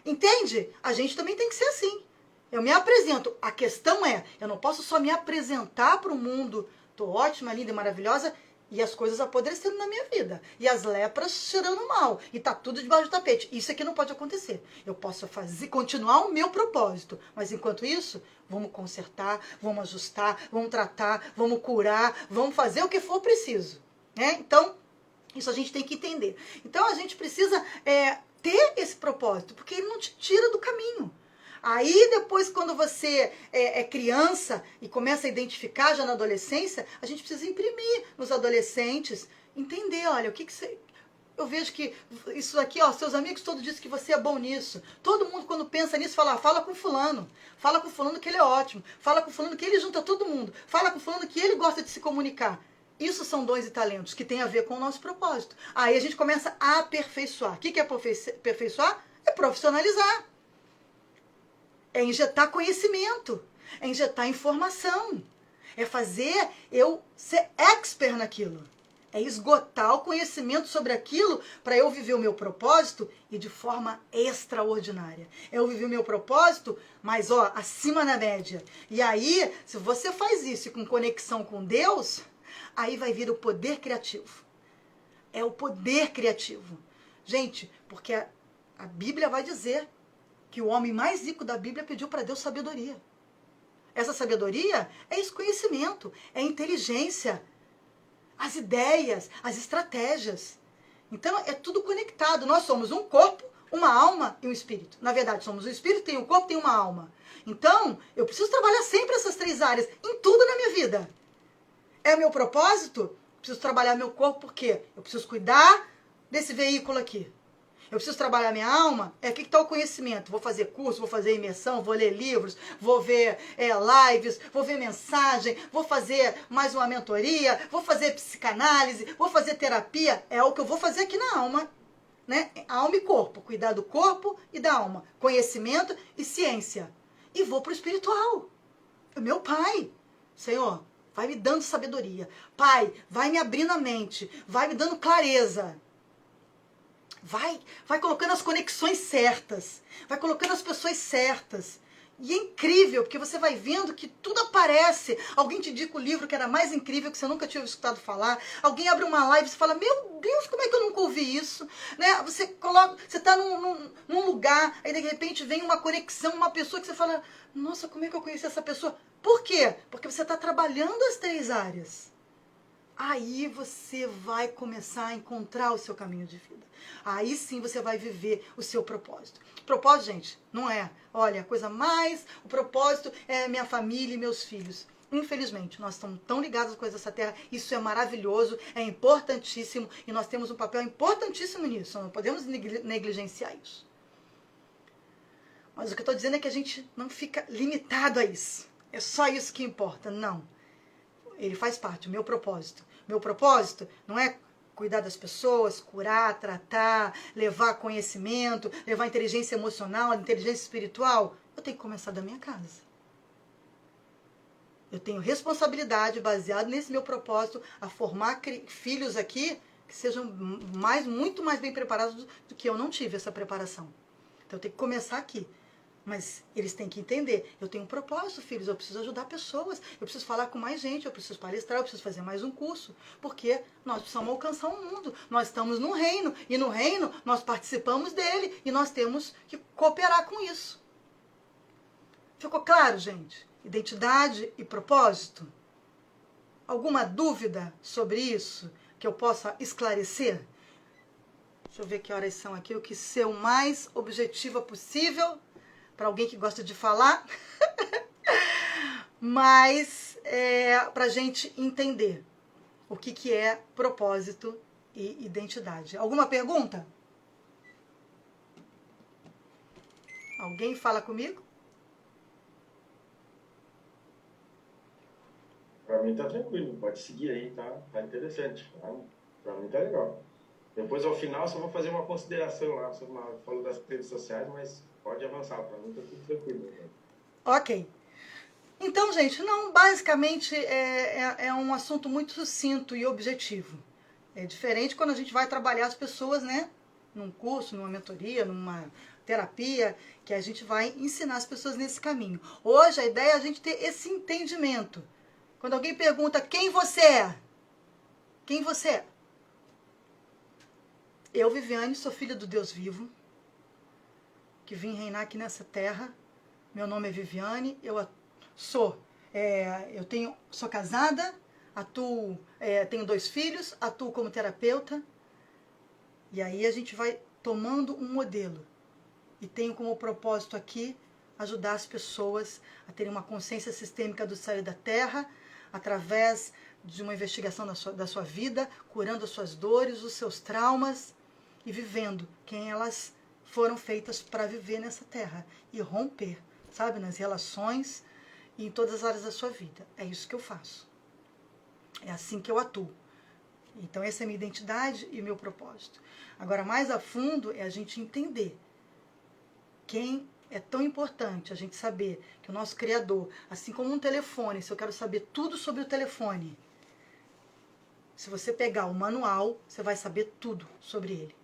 Entende? A gente também tem que ser assim. Eu me apresento. A questão é, eu não posso só me apresentar para o mundo. Tô ótima, linda e maravilhosa. E as coisas apodrecendo na minha vida. E as lepras cheirando mal. E tá tudo debaixo do tapete. Isso aqui não pode acontecer. Eu posso continuar o meu propósito. Mas enquanto isso, vamos consertar, vamos ajustar, vamos tratar, vamos curar, vamos fazer o que for preciso. Então, isso a gente tem que entender. Então, a gente precisa ter esse propósito, porque ele não te tira do caminho. Aí, depois, quando você é criança e começa a identificar já na adolescência, a gente precisa imprimir nos adolescentes, entender, olha, o que você... Eu vejo que isso aqui, ó, seus amigos todos dizem que você é bom nisso. Todo mundo, quando pensa nisso, fala com fulano. Fala com fulano que ele é ótimo. Fala com fulano que ele junta todo mundo. Fala com fulano que ele gosta de se comunicar. Isso são dons e talentos que têm a ver com o nosso propósito. Aí a gente começa a aperfeiçoar. O que é aperfeiçoar? É profissionalizar. É injetar conhecimento. É injetar informação. É fazer eu ser expert naquilo. É esgotar o conhecimento sobre aquilo para eu viver o meu propósito e de forma extraordinária. Eu viver o meu propósito, mas acima da média. E aí, se você faz isso com conexão com Deus... Aí vai vir o poder criativo. É o poder criativo. Gente, porque a Bíblia vai dizer que o homem mais rico da Bíblia pediu para Deus sabedoria. Essa sabedoria é esse conhecimento, é inteligência, as ideias, as estratégias. Então é tudo conectado. Nós somos um corpo, uma alma e um espírito. Na verdade, somos um espírito, tem um corpo, tem uma alma. Então, eu preciso trabalhar sempre essas três áreas, em tudo na minha vida. É o meu propósito? Preciso trabalhar meu corpo, por quê? Eu preciso cuidar desse veículo aqui. Eu preciso trabalhar minha alma? O que está o conhecimento? Vou fazer curso, vou fazer imersão, vou ler livros, vou ver lives, vou ver mensagem, vou fazer mais uma mentoria, vou fazer psicanálise, vou fazer terapia. É o que eu vou fazer aqui na alma. Né? Alma e corpo. Cuidar do corpo e da alma. Conhecimento e ciência. E vou para o espiritual. O meu pai. Senhor, vai me dando sabedoria. Pai, vai me abrindo a mente. Vai me dando clareza. Vai colocando as conexões certas. Vai colocando as pessoas certas. E é incrível, porque você vai vendo que tudo aparece. Alguém te indica o livro que era mais incrível, que você nunca tinha escutado falar. Alguém abre uma live e você fala, meu Deus, como é que eu nunca ouvi isso? Né? Você está num lugar, aí de repente vem uma conexão, uma pessoa que você fala, nossa, como é que eu conheci essa pessoa? Por quê? Porque você está trabalhando as três áreas. aí você vai começar a encontrar o seu caminho de vida. Aí sim você vai viver o seu propósito. Propósito, gente, não é, olha, a coisa mais, o propósito é minha família e meus filhos. Infelizmente, nós estamos tão ligados às coisas dessa terra, isso é maravilhoso, é importantíssimo, e nós temos um papel importantíssimo nisso, não podemos negligenciar isso. Mas o que eu estou dizendo é que a gente não fica limitado a isso. É só isso que importa, não. Ele faz parte, o meu propósito. Meu propósito não é cuidar das pessoas, curar, tratar, levar conhecimento, levar inteligência emocional, inteligência espiritual. Eu tenho que começar da minha casa. Eu tenho responsabilidade, baseado nesse meu propósito, a formar filhos aqui que sejam muito mais bem preparados do que eu não tive essa preparação. Então eu tenho que começar aqui. Mas eles têm que entender, eu tenho um propósito, filhos, eu preciso ajudar pessoas, eu preciso falar com mais gente, eu preciso palestrar, eu preciso fazer mais um curso, porque nós precisamos alcançar o mundo, nós estamos no reino, e no reino nós participamos dele, e nós temos que cooperar com isso. Ficou claro, gente? Identidade e propósito? Alguma dúvida sobre isso que eu possa esclarecer? Deixa eu ver que horas são aqui, eu quis ser o mais objetiva possível, para alguém que gosta de falar, mas para a gente entender o que é propósito e identidade. Alguma pergunta? Alguém fala comigo? Para mim tá tranquilo, pode seguir aí, tá interessante. Para mim tá legal. Depois, ao final, só vou fazer uma consideração lá. Você falou das redes sociais, mas pode avançar. Para mim tá tudo tranquilo. Ok. Então, gente, não, basicamente é um assunto muito sucinto e objetivo. É diferente quando a gente vai trabalhar as pessoas, né? Num curso, numa mentoria, numa terapia, que a gente vai ensinar as pessoas nesse caminho. Hoje a ideia é a gente ter esse entendimento. Quando alguém pergunta quem você é? Quem você é? Eu, Viviane, sou filha do Deus vivo, que vim reinar aqui nessa terra. Meu nome é Viviane, eu sou casada, atuo, tenho 2 filhos, atuo como terapeuta. E aí a gente vai tomando um modelo. E tenho como propósito aqui ajudar as pessoas a terem uma consciência sistêmica do céu e da terra, através de uma investigação da sua vida, curando as suas dores, os seus traumas e vivendo quem elas foram feitas para viver nessa terra e romper, sabe, nas relações e em todas as áreas da sua vida. É isso que eu faço. É assim que eu atuo. Então essa é a minha identidade e o meu propósito. Agora, mais a fundo, é a gente entender quem é tão importante, a gente saber que o nosso Criador, assim como um telefone, se eu quero saber tudo sobre o telefone, se você pegar o manual, você vai saber tudo sobre ele.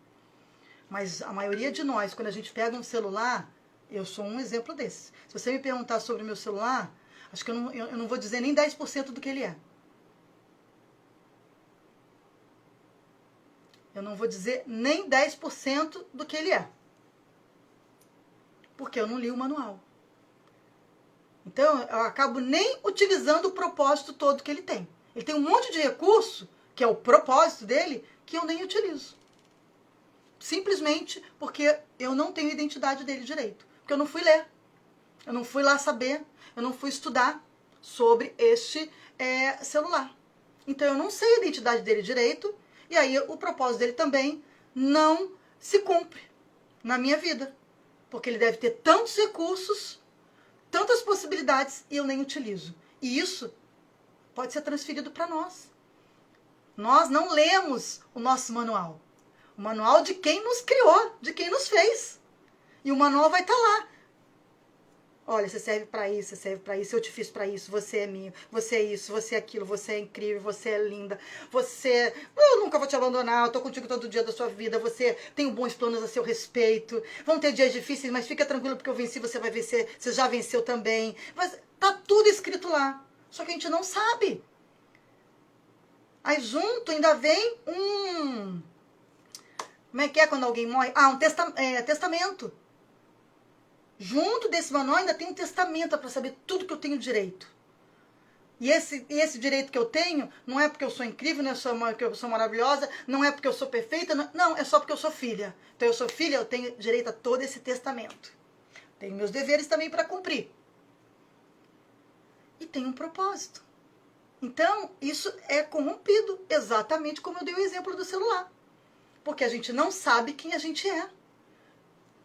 Mas a maioria de nós, quando a gente pega um celular, eu sou um exemplo desse. Se você me perguntar sobre o meu celular, acho que eu não vou dizer nem 10% do que ele é. Eu não vou dizer nem 10% do que ele é. Porque eu não li o manual. Então, eu acabo nem utilizando o propósito todo que ele tem. Ele tem um monte de recurso, que é o propósito dele, que eu nem utilizo. Simplesmente porque eu não tenho a identidade dele direito. Porque eu não fui ler. Eu não fui lá saber. Eu não fui estudar sobre este celular. Então, eu não sei a identidade dele direito. E aí, o propósito dele também não se cumpre na minha vida. Porque ele deve ter tantos recursos, tantas possibilidades, e eu nem utilizo. E isso pode ser transferido para nós. Nós não lemos o nosso manual. O manual de quem nos criou, de quem nos fez. E o manual vai estar lá. Olha, você serve para isso, você serve para isso, eu te fiz para isso, você é minha, você é isso, você é aquilo, você é incrível, você é linda, eu nunca vou te abandonar, eu tô contigo todo dia da sua vida, você tem bons planos a seu respeito, vão ter dias difíceis, mas fica tranquilo porque eu venci, você vai vencer, você já venceu também. Mas tá tudo escrito lá, só que a gente não sabe. Aí junto ainda vem como é que é quando alguém morre? Um testamento. Junto desse manual ainda tem um testamento para saber tudo que eu tenho direito. E esse direito que eu tenho não é porque eu sou incrível, não é porque eu sou maravilhosa, não é porque eu sou perfeita, não, é só porque eu sou filha. Então eu sou filha, eu tenho direito a todo esse testamento. Tenho meus deveres também para cumprir. E tenho um propósito. Então, isso é corrompido, exatamente como eu dei o exemplo do celular. Porque a gente não sabe quem a gente é.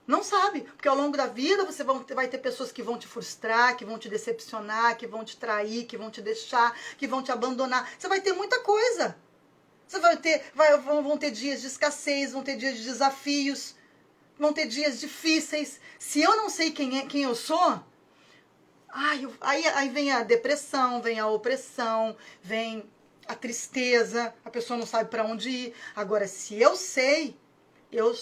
Não sabe, porque ao longo da vida você vai ter pessoas que vão te frustrar, que vão te decepcionar, que vão te trair, que vão te deixar, que vão te abandonar. Você vai ter muita coisa. Você vão ter dias de escassez, vão ter dias de desafios, vão ter dias difíceis. Se eu não sei quem eu sou, aí vem a depressão, vem a opressão, vem a tristeza, a pessoa não sabe para onde ir. Agora, se eu sei, eu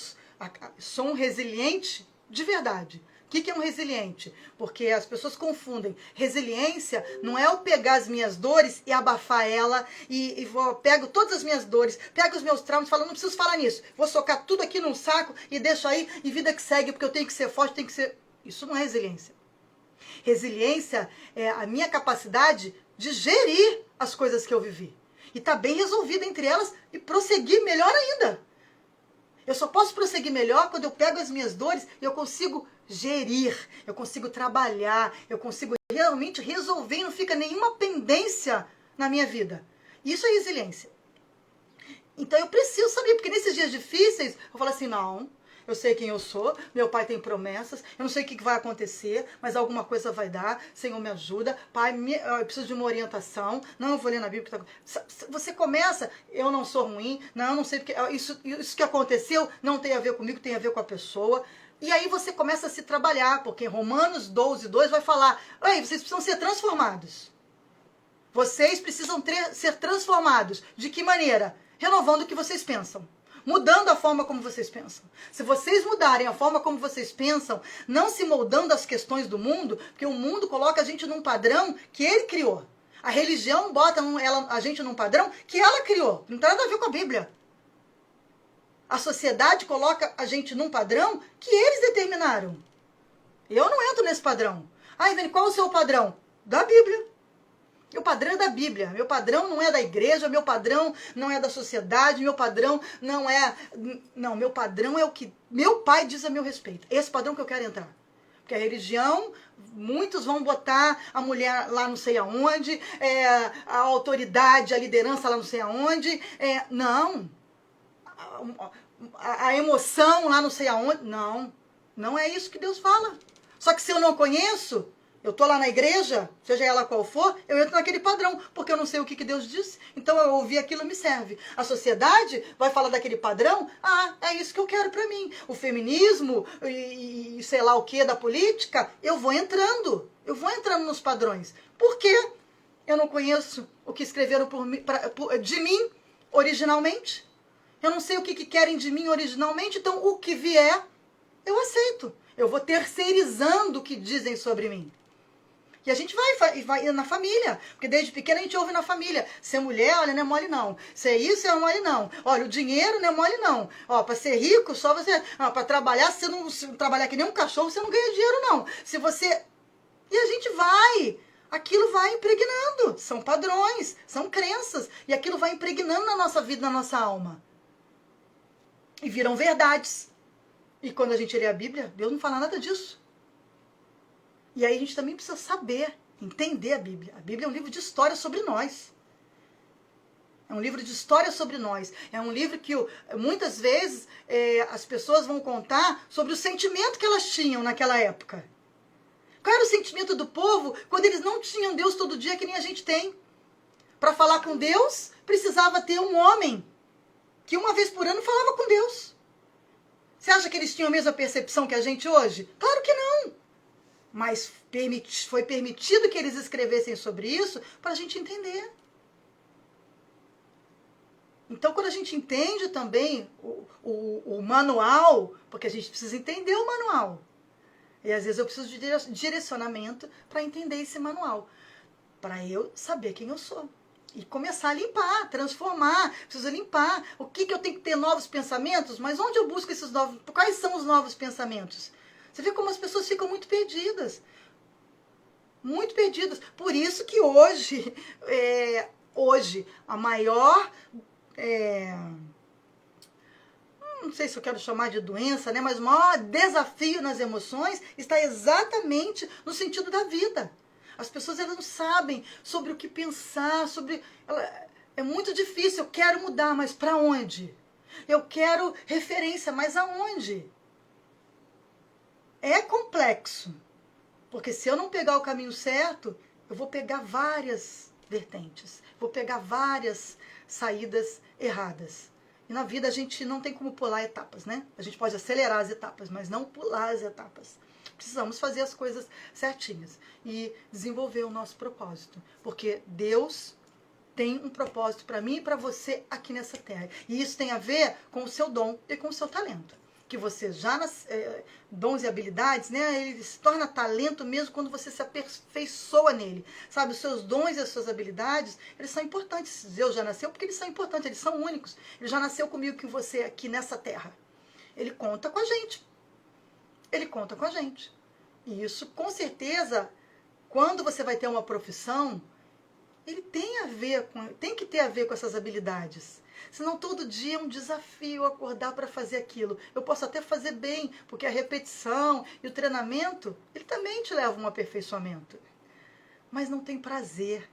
sou um resiliente de verdade. O que é um resiliente? Porque as pessoas confundem. Resiliência não é eu pegar as minhas dores e abafar ela pego todas as minhas dores, pego os meus traumas e falo, não preciso falar nisso. Vou socar tudo aqui num saco e deixo aí e vida que segue, porque eu tenho que ser forte, tenho que ser... Isso não é resiliência. Resiliência é a minha capacidade de gerir as coisas que eu vivi. E tá bem resolvida entre elas e prosseguir melhor ainda. Eu só posso prosseguir melhor quando eu pego as minhas dores e eu consigo gerir, eu consigo trabalhar, eu consigo realmente resolver e não fica nenhuma pendência na minha vida. Isso é resiliência. Então eu preciso saber, porque nesses dias difíceis eu falo assim, não, eu sei quem eu sou, meu pai tem promessas, eu não sei o que vai acontecer, mas alguma coisa vai dar, Senhor me ajuda, Pai, eu preciso de uma orientação, não, eu vou ler na Bíblia. Você começa, eu não sou ruim, não, eu não sei porque isso que aconteceu não tem a ver comigo, tem a ver com a pessoa. E aí você começa a se trabalhar, porque Romanos 12:2 vai falar, vocês precisam ser transformados. Vocês precisam ser transformados. De que maneira? Renovando o que vocês pensam. Mudando a forma como vocês pensam. Se vocês mudarem a forma como vocês pensam, não se moldando às questões do mundo, porque o mundo coloca a gente num padrão que ele criou. A religião bota a gente num padrão que ela criou. Não tem nada a ver com a Bíblia. A sociedade coloca a gente num padrão que eles determinaram. Eu não entro nesse padrão. Ivani, qual é o seu padrão? Da Bíblia. Meu padrão é da Bíblia, meu padrão não é da igreja, meu padrão não é da sociedade, meu padrão não é... Não, meu padrão é o que meu pai diz a meu respeito. Esse padrão que eu quero entrar. Porque a religião, muitos vão botar a mulher lá não sei aonde, a autoridade, a liderança lá não sei aonde. Não. A emoção lá não sei aonde. Não. Não é isso que Deus fala. Só que se eu não conheço... Eu tô lá na igreja, seja ela qual for, eu entro naquele padrão, porque eu não sei o que Deus disse, então eu ouvi aquilo me serve. A sociedade vai falar daquele padrão, é isso que eu quero pra mim. O feminismo e sei lá o que da política, eu vou entrando nos padrões. Por quê? Eu não conheço o que escreveram de mim originalmente. Eu não sei o que querem de mim originalmente, então o que vier, eu aceito. Eu vou terceirizando o que dizem sobre mim. E a gente vai na família, porque desde pequena a gente ouve na família. Ser mulher, olha, não é mole não. Ser isso, não é mole não. Olha, o dinheiro não é mole não. Ó, pra ser rico, só você... Pra trabalhar, se você não trabalhar que nem um cachorro, você não ganha dinheiro não. Se você... E a gente vai... Aquilo vai impregnando. São padrões, são crenças. E aquilo vai impregnando na nossa vida, na nossa alma. E viram verdades. E quando a gente lê a Bíblia, Deus não fala nada disso. E aí a gente também precisa saber, entender a Bíblia. A Bíblia é um livro de história sobre nós. É um livro de história sobre nós. É um livro que muitas vezes as pessoas vão contar sobre o sentimento que elas tinham naquela época. Qual era o sentimento do povo quando eles não tinham Deus todo dia que nem a gente tem? Para falar com Deus, precisava ter um homem que uma vez por ano falava com Deus. Você acha que eles tinham a mesma percepção que a gente hoje? Claro que não. Mas foi permitido que eles escrevessem sobre isso para a gente entender. Então, quando a gente entende também o manual, porque a gente precisa entender o manual. E às vezes eu preciso de direcionamento para entender esse manual. Para eu saber quem eu sou. E começar a limpar, transformar. Preciso limpar. O que eu tenho que ter novos pensamentos? Mas onde eu busco esses novos... Quais são os novos pensamentos? Você vê como as pessoas ficam muito perdidas. Muito perdidos. Por isso que hoje, a maior... não sei se eu quero chamar de doença, né? Mas o maior desafio nas emoções está exatamente no sentido da vida. As pessoas elas não sabem sobre o que pensar, é muito difícil. Eu quero mudar, mas para onde? Eu quero referência, mas aonde? É complexo. Porque se eu não pegar o caminho certo, eu vou pegar várias vertentes. Vou pegar várias saídas erradas. E na vida a gente não tem como pular etapas, né? A gente pode acelerar as etapas, mas não pular as etapas. Precisamos fazer as coisas certinhas e desenvolver o nosso propósito. Porque Deus tem um propósito para mim e para você aqui nessa terra. E isso tem a ver com o seu dom e com o seu talento. Que você já dons e habilidades, né? Ele se torna talento mesmo quando você se aperfeiçoa nele. Sabe, os seus dons e as suas habilidades, eles são importantes. Deus já nasceu porque eles são importantes, eles são únicos. Ele já nasceu comigo que você aqui nessa terra. Ele conta com a gente. Ele conta com a gente. E isso, com certeza, quando você vai ter uma profissão, ele tem que ter a ver com essas habilidades. Senão todo dia é um desafio acordar para fazer aquilo. Eu posso até fazer bem, porque a repetição e o treinamento, ele também te leva a um aperfeiçoamento. Mas não tem prazer.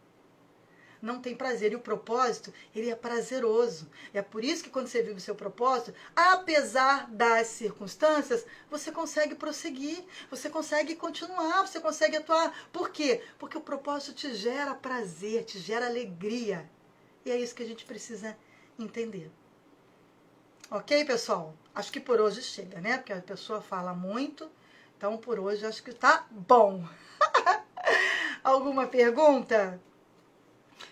Não tem prazer. E o propósito, ele é prazeroso. É por isso que quando você vive o seu propósito, apesar das circunstâncias, você consegue prosseguir, você consegue continuar, você consegue atuar. Por quê? Porque o propósito te gera prazer, te gera alegria. E é isso que a gente precisa entender. Ok, pessoal? Acho que por hoje chega, né? Porque a pessoa fala muito. Então, por hoje, acho que tá bom. Alguma pergunta?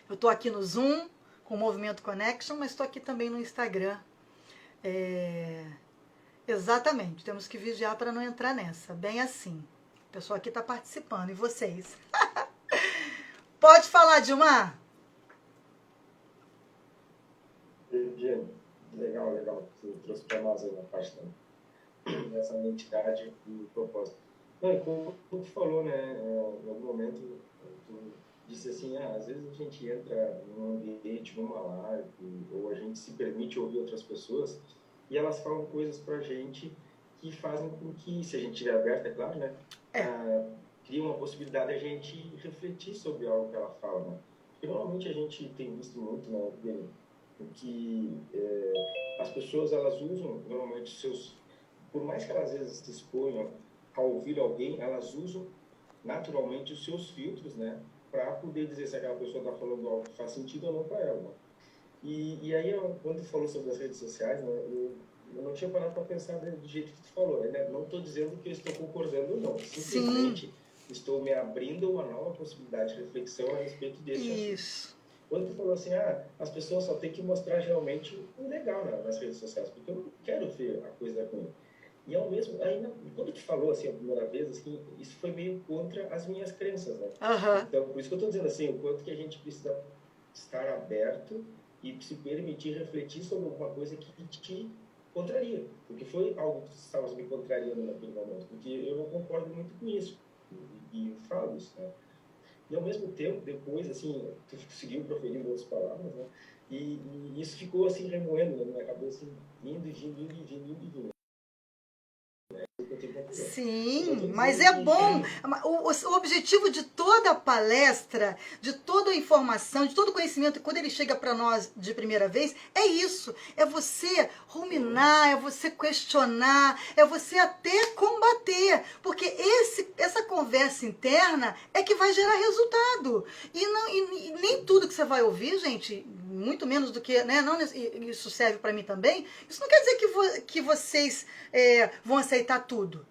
Eu estou aqui no Zoom, com o Movimento Connection, mas estou aqui também no Instagram. Exatamente, temos que vigiar para não entrar nessa. Bem assim. O pessoal aqui está participando, e vocês? Pode falar, Dilmar? Legal. Você trouxe para nós aí na parte dessa identidade e propósito. Não, como tu falou, né, em algum momento, tu disse assim, às vezes a gente entra num ambiente, numa live, ou a gente se permite ouvir outras pessoas, e elas falam coisas pra gente que fazem com que, se a gente estiver aberto, é claro, né, cria uma possibilidade de a gente refletir sobre algo que ela fala, né. Porque normalmente a gente tem visto muito, né, que as pessoas, elas usam normalmente por mais que elas às vezes se exponham a ouvir alguém, elas usam naturalmente os seus filtros, né, para poder dizer se aquela pessoa está falando algo que faz sentido ou não para ela. Né? E aí, quando tu falou sobre as redes sociais, né, eu não tinha parado para pensar do jeito que tu falou. Né? Não estou dizendo que eu estou concordando ou não. Simplesmente estou me abrindo uma nova possibilidade de reflexão a respeito desse assunto. Quando tu falou assim, as pessoas só têm que mostrar realmente o legal nas redes sociais, porque eu não quero ver a coisa ruim. E ao mesmo, quando tu falou assim a primeira vez, assim, isso foi meio contra as minhas crenças, né? Então, por isso que eu estou dizendo assim, o quanto que a gente precisa estar aberto e se permitir refletir sobre alguma coisa que te contraria. Porque foi algo que estava me contrariando naquele momento, porque eu não concordo muito com isso. E eu falo isso, né? E ao mesmo tempo, depois, assim, tu seguiu proferindo outras palavras, né? E isso ficou assim remoendo na minha cabeça, assim, indo e vindo. Sim, mas é bom. O objetivo de toda a palestra, de toda a informação, de todo o conhecimento, quando ele chega para nós de primeira vez, é isso. É você ruminar, é você questionar, é você até combater. Porque essa conversa interna é que vai gerar resultado. E nem tudo que você vai ouvir, gente, muito menos do que, né? Não, isso serve para mim também. Isso não quer dizer que vocês vão aceitar tudo.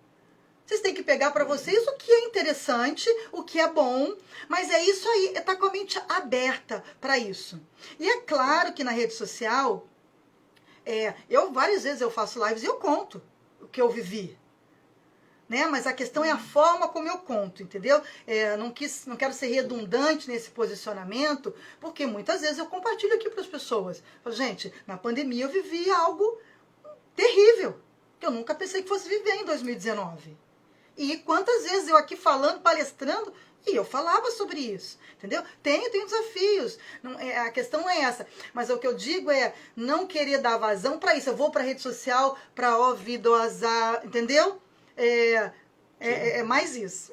Vocês têm que pegar para vocês o que é interessante, o que é bom, mas é isso aí, é estar com a mente aberta para isso. E é claro que na rede social, várias vezes eu faço lives e eu conto o que eu vivi. Né? Mas a questão é a forma como eu conto, entendeu? Não quero ser redundante nesse posicionamento, porque muitas vezes eu compartilho aqui para as pessoas. Gente, na pandemia eu vivi algo terrível, que eu nunca pensei que fosse viver em 2019. E quantas vezes eu aqui falando, palestrando, E eu falava sobre isso, entendeu? Tenho desafios. Não, a questão não é essa. Mas o que eu digo é não querer dar vazão para isso. Eu vou para a rede social para ó vida, ó azar, entendeu? É mais isso.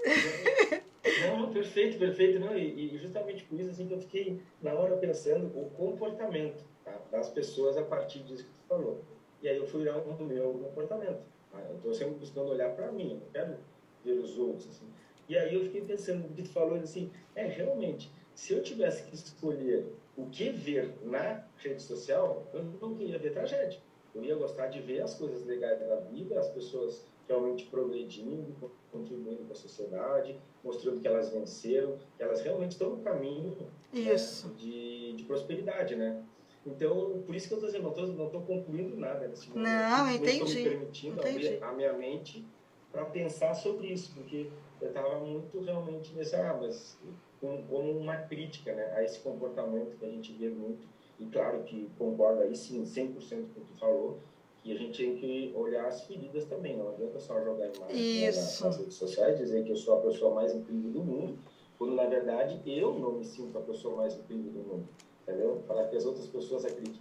Não, perfeito, perfeito. Não, e justamente por isso assim, que eu fiquei na hora pensando o comportamento, tá, das pessoas a partir disso que tu falou. E aí eu fui olhar o meu comportamento. Tá? Eu estou sempre buscando olhar para mim, eu não quero ver os outros. Assim. E aí eu fiquei pensando no que tu falou assim, realmente, se eu tivesse que escolher o que ver na rede social, eu não queria ver tragédia. Eu ia gostar de ver as coisas legais da vida, as pessoas realmente progredindo, contribuindo com a sociedade, mostrando que elas venceram, que elas realmente estão no caminho, né, de prosperidade, né? Então, por isso que eu estou dizendo, não estou concluindo nada nesse momento. Não, Eu estou me entendi. permitindo abrir a minha mente para pensar sobre isso, porque eu estava muito realmente nesse, mas como uma crítica, né, a esse comportamento que a gente vê muito, e claro que concordo aí sim, 100% com o que tu falou, que a gente tem que olhar as feridas também, não adianta só jogar imagem, né, nas redes sociais, dizer que eu sou a pessoa mais incrível do mundo, quando na verdade eu não me sinto a pessoa mais incrível do mundo, entendeu? Falar que as outras pessoas acreditem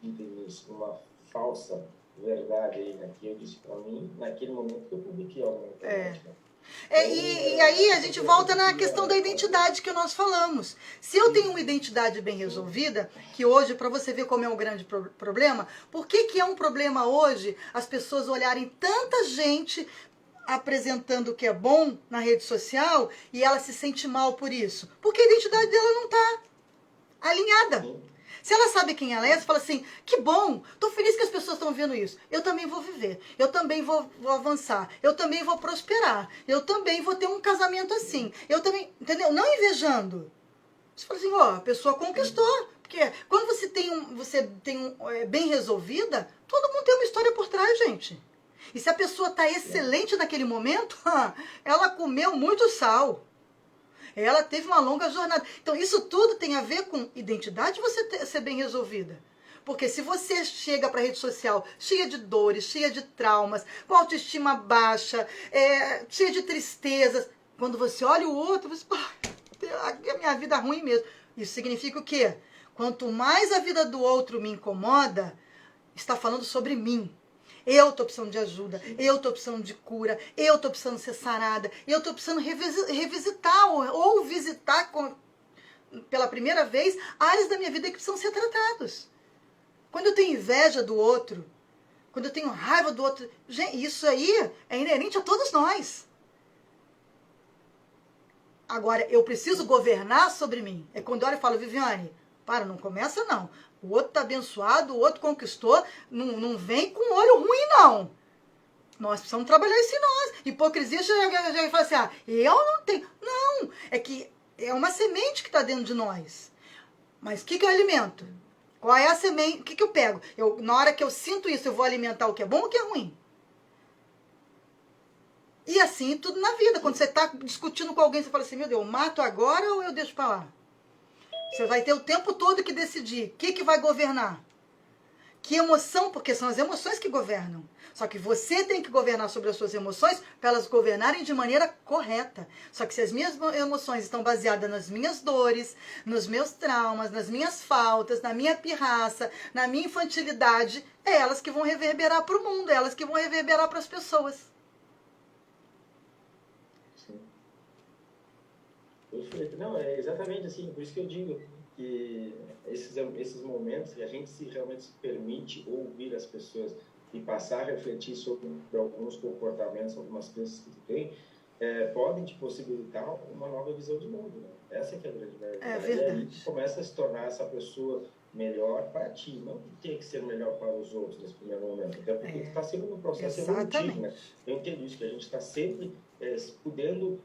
nisso, numa falsa verdade aí, né, que eu disse para mim, naquele momento que eu publiquei algo na internet, né? E aí a gente volta na questão da identidade que nós falamos. Se eu tenho uma identidade bem resolvida, que hoje, para você ver como é um grande problema, por que é um problema hoje as pessoas olharem tanta gente apresentando o que é bom na rede social e ela se sente mal por isso? Porque a identidade dela não está alinhada. Se ela sabe quem ela é, você fala assim, que bom, tô feliz que as pessoas estão vendo isso. Eu também vou viver, eu também vou avançar, eu também vou prosperar, eu também vou ter um casamento assim, eu também, entendeu? Não invejando. Você fala assim, ó, a pessoa conquistou. Porque quando você tem bem resolvida, todo mundo tem uma história por trás, gente. E se a pessoa está excelente naquele momento, ela comeu muito sal. Ela teve uma longa jornada. Então, isso tudo tem a ver com identidade e você ser bem resolvida. Porque se você chega para a rede social cheia de dores, cheia de traumas, com autoestima baixa, cheia de tristezas, quando você olha o outro, você fala, a minha vida é ruim mesmo. Isso significa o quê? Quanto mais a vida do outro me incomoda, está falando sobre mim. Eu estou precisando de ajuda, eu estou precisando de cura, eu estou precisando ser sarada, eu estou precisando revisitar ou visitar pela primeira vez áreas da minha vida que precisam ser tratados. Quando eu tenho inveja do outro, quando eu tenho raiva do outro, gente, isso aí é inerente a todos nós. Agora, eu preciso governar sobre mim. É quando eu olho e falo, Viviane, não começa não. O outro está abençoado, o outro conquistou, não vem com olho ruim não. Nós precisamos trabalhar isso em nós. Hipocrisia já fala assim, eu não tenho. Não, é que é uma semente que está dentro de nós. Mas o que eu alimento? Qual é a semente? O que eu pego? Na hora que eu sinto isso, eu vou alimentar o que é bom ou o que é ruim? E assim tudo na vida. Quando você está discutindo com alguém, você fala assim, meu Deus, eu mato agora ou eu deixo para lá? Você vai ter o tempo todo que decidir o que vai governar. Que emoção, porque são as emoções que governam. Só que você tem que governar sobre as suas emoções para elas governarem de maneira correta. Só que se as minhas emoções estão baseadas nas minhas dores, nos meus traumas, nas minhas faltas, na minha pirraça, na minha infantilidade, é elas que vão reverberar para o mundo, é elas que vão reverberar para as pessoas. Sim. Perfeito. Não, é exatamente assim, por isso que eu digo que esses momentos que a gente realmente se permite ouvir as pessoas e passar a refletir sobre alguns comportamentos, algumas coisas que tu tem, podem te possibilitar uma nova visão de mundo. Né? Essa que é a grande verdade. É verdade. E aí tu começa a se tornar essa pessoa melhor para ti, não que tem que ser melhor para os outros nesse primeiro momento, até porque tu está sempre num processo evolutivo, né? Eu entendo isso, que a gente está sempre podendo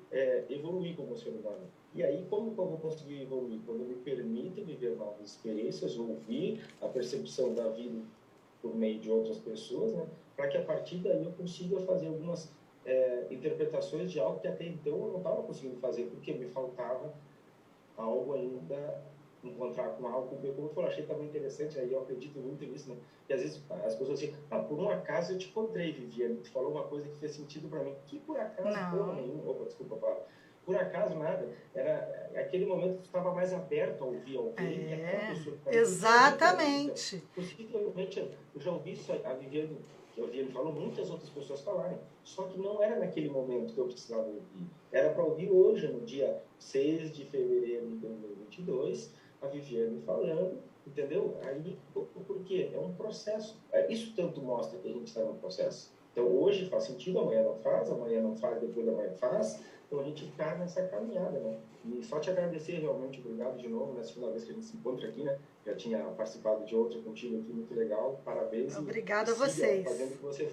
evoluir como ser humano. E aí, como que eu vou conseguir evoluir? Quando eu me permito viver novas experiências, ouvir a percepção da vida por meio de outras pessoas, né? Para que a partir daí eu consiga fazer algumas interpretações de algo que até então eu não estava conseguindo fazer, porque me faltava algo ainda, encontrar com algo, como eu falei, achei também interessante, aí eu acredito muito nisso, né? E às vezes as pessoas assim, por um acaso eu te encontrei, Viviane, tu falou uma coisa que fez sentido para mim, que por acaso, porra nenhuma, desculpa a palavra, por acaso nada. Era aquele momento que tu estava mais aberto a ouvir alguém. Exatamente. Possivelmente, eu já ouvi isso, a Viviane, que a Viviane falou, muitas outras pessoas falarem. Só que não era naquele momento que eu precisava ouvir. Era para ouvir hoje, no dia 6 de fevereiro de 2022, a Viviane falando, entendeu? Aí, por quê? É um processo. Isso tanto mostra que a gente está num processo. Então, hoje faz sentido, amanhã não faz, depois da manhã faz. Então, a gente está nessa caminhada, né? E só te agradecer realmente, obrigado de novo, nessa segunda vez que a gente se encontra aqui, né? Já tinha participado de outra contigo aqui, muito legal, parabéns. Obrigada a siga vocês. fazendo o que você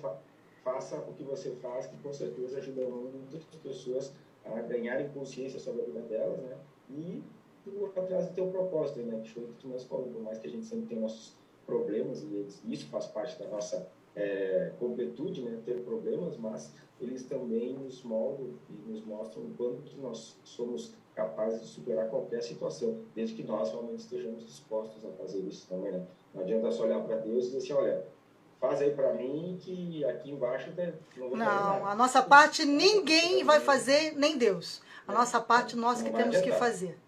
faça o que você faz, que com certeza ajuda muitas pessoas a ganharem consciência sobre a vida delas, né? E tu atrás do teu propósito, né? Que foi o que tu nos falou, por mais que a gente sempre tem nossos problemas, e isso faz parte da nossa completude, né? Ter problemas, mas eles também nos moldam e nos mostram o quanto que nós somos capazes de superar qualquer situação, desde que nós realmente estejamos dispostos a fazer isso também, né? Não adianta só olhar para Deus e dizer assim, olha, faz aí para mim que aqui embaixo não vou fazer nada. Não, a nossa parte ninguém vai fazer, nem Deus. A nossa parte nós que temos que fazer.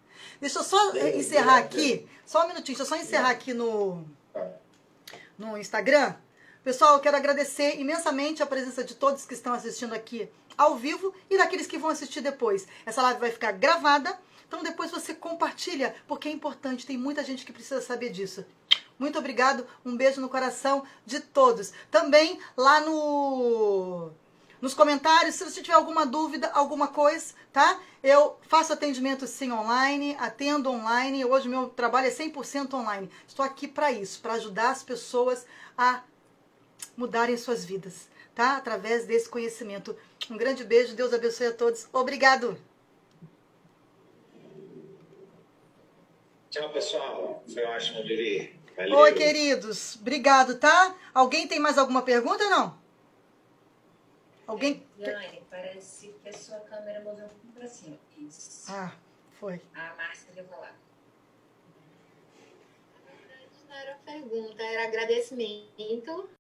Deixa eu só encerrar aqui, só um minutinho, deixa eu só encerrar aqui no Instagram. Pessoal, eu quero agradecer imensamente a presença de todos que estão assistindo aqui ao vivo e daqueles que vão assistir depois. Essa live vai ficar gravada, então depois você compartilha, porque é importante, tem muita gente que precisa saber disso. Muito obrigado, um beijo no coração de todos. Também lá nos comentários, se você tiver alguma dúvida, alguma coisa, tá? Eu faço atendimento sim online, atendo online. Hoje meu trabalho é 100% online. Estou aqui para isso, para ajudar as pessoas a mudarem suas vidas, tá? Através desse conhecimento. Um grande beijo, Deus abençoe a todos. Obrigado. Tchau, pessoal. Foi ótimo, Lili. Valeu. Oi, queridos. Obrigado, tá? Alguém tem mais alguma pergunta ou não? Alguém? Jane, parece que a sua câmera moveu um pouco pra cima. Isso. Ah, foi. A Márcia deu falar. Na verdade, não era pergunta, era agradecimento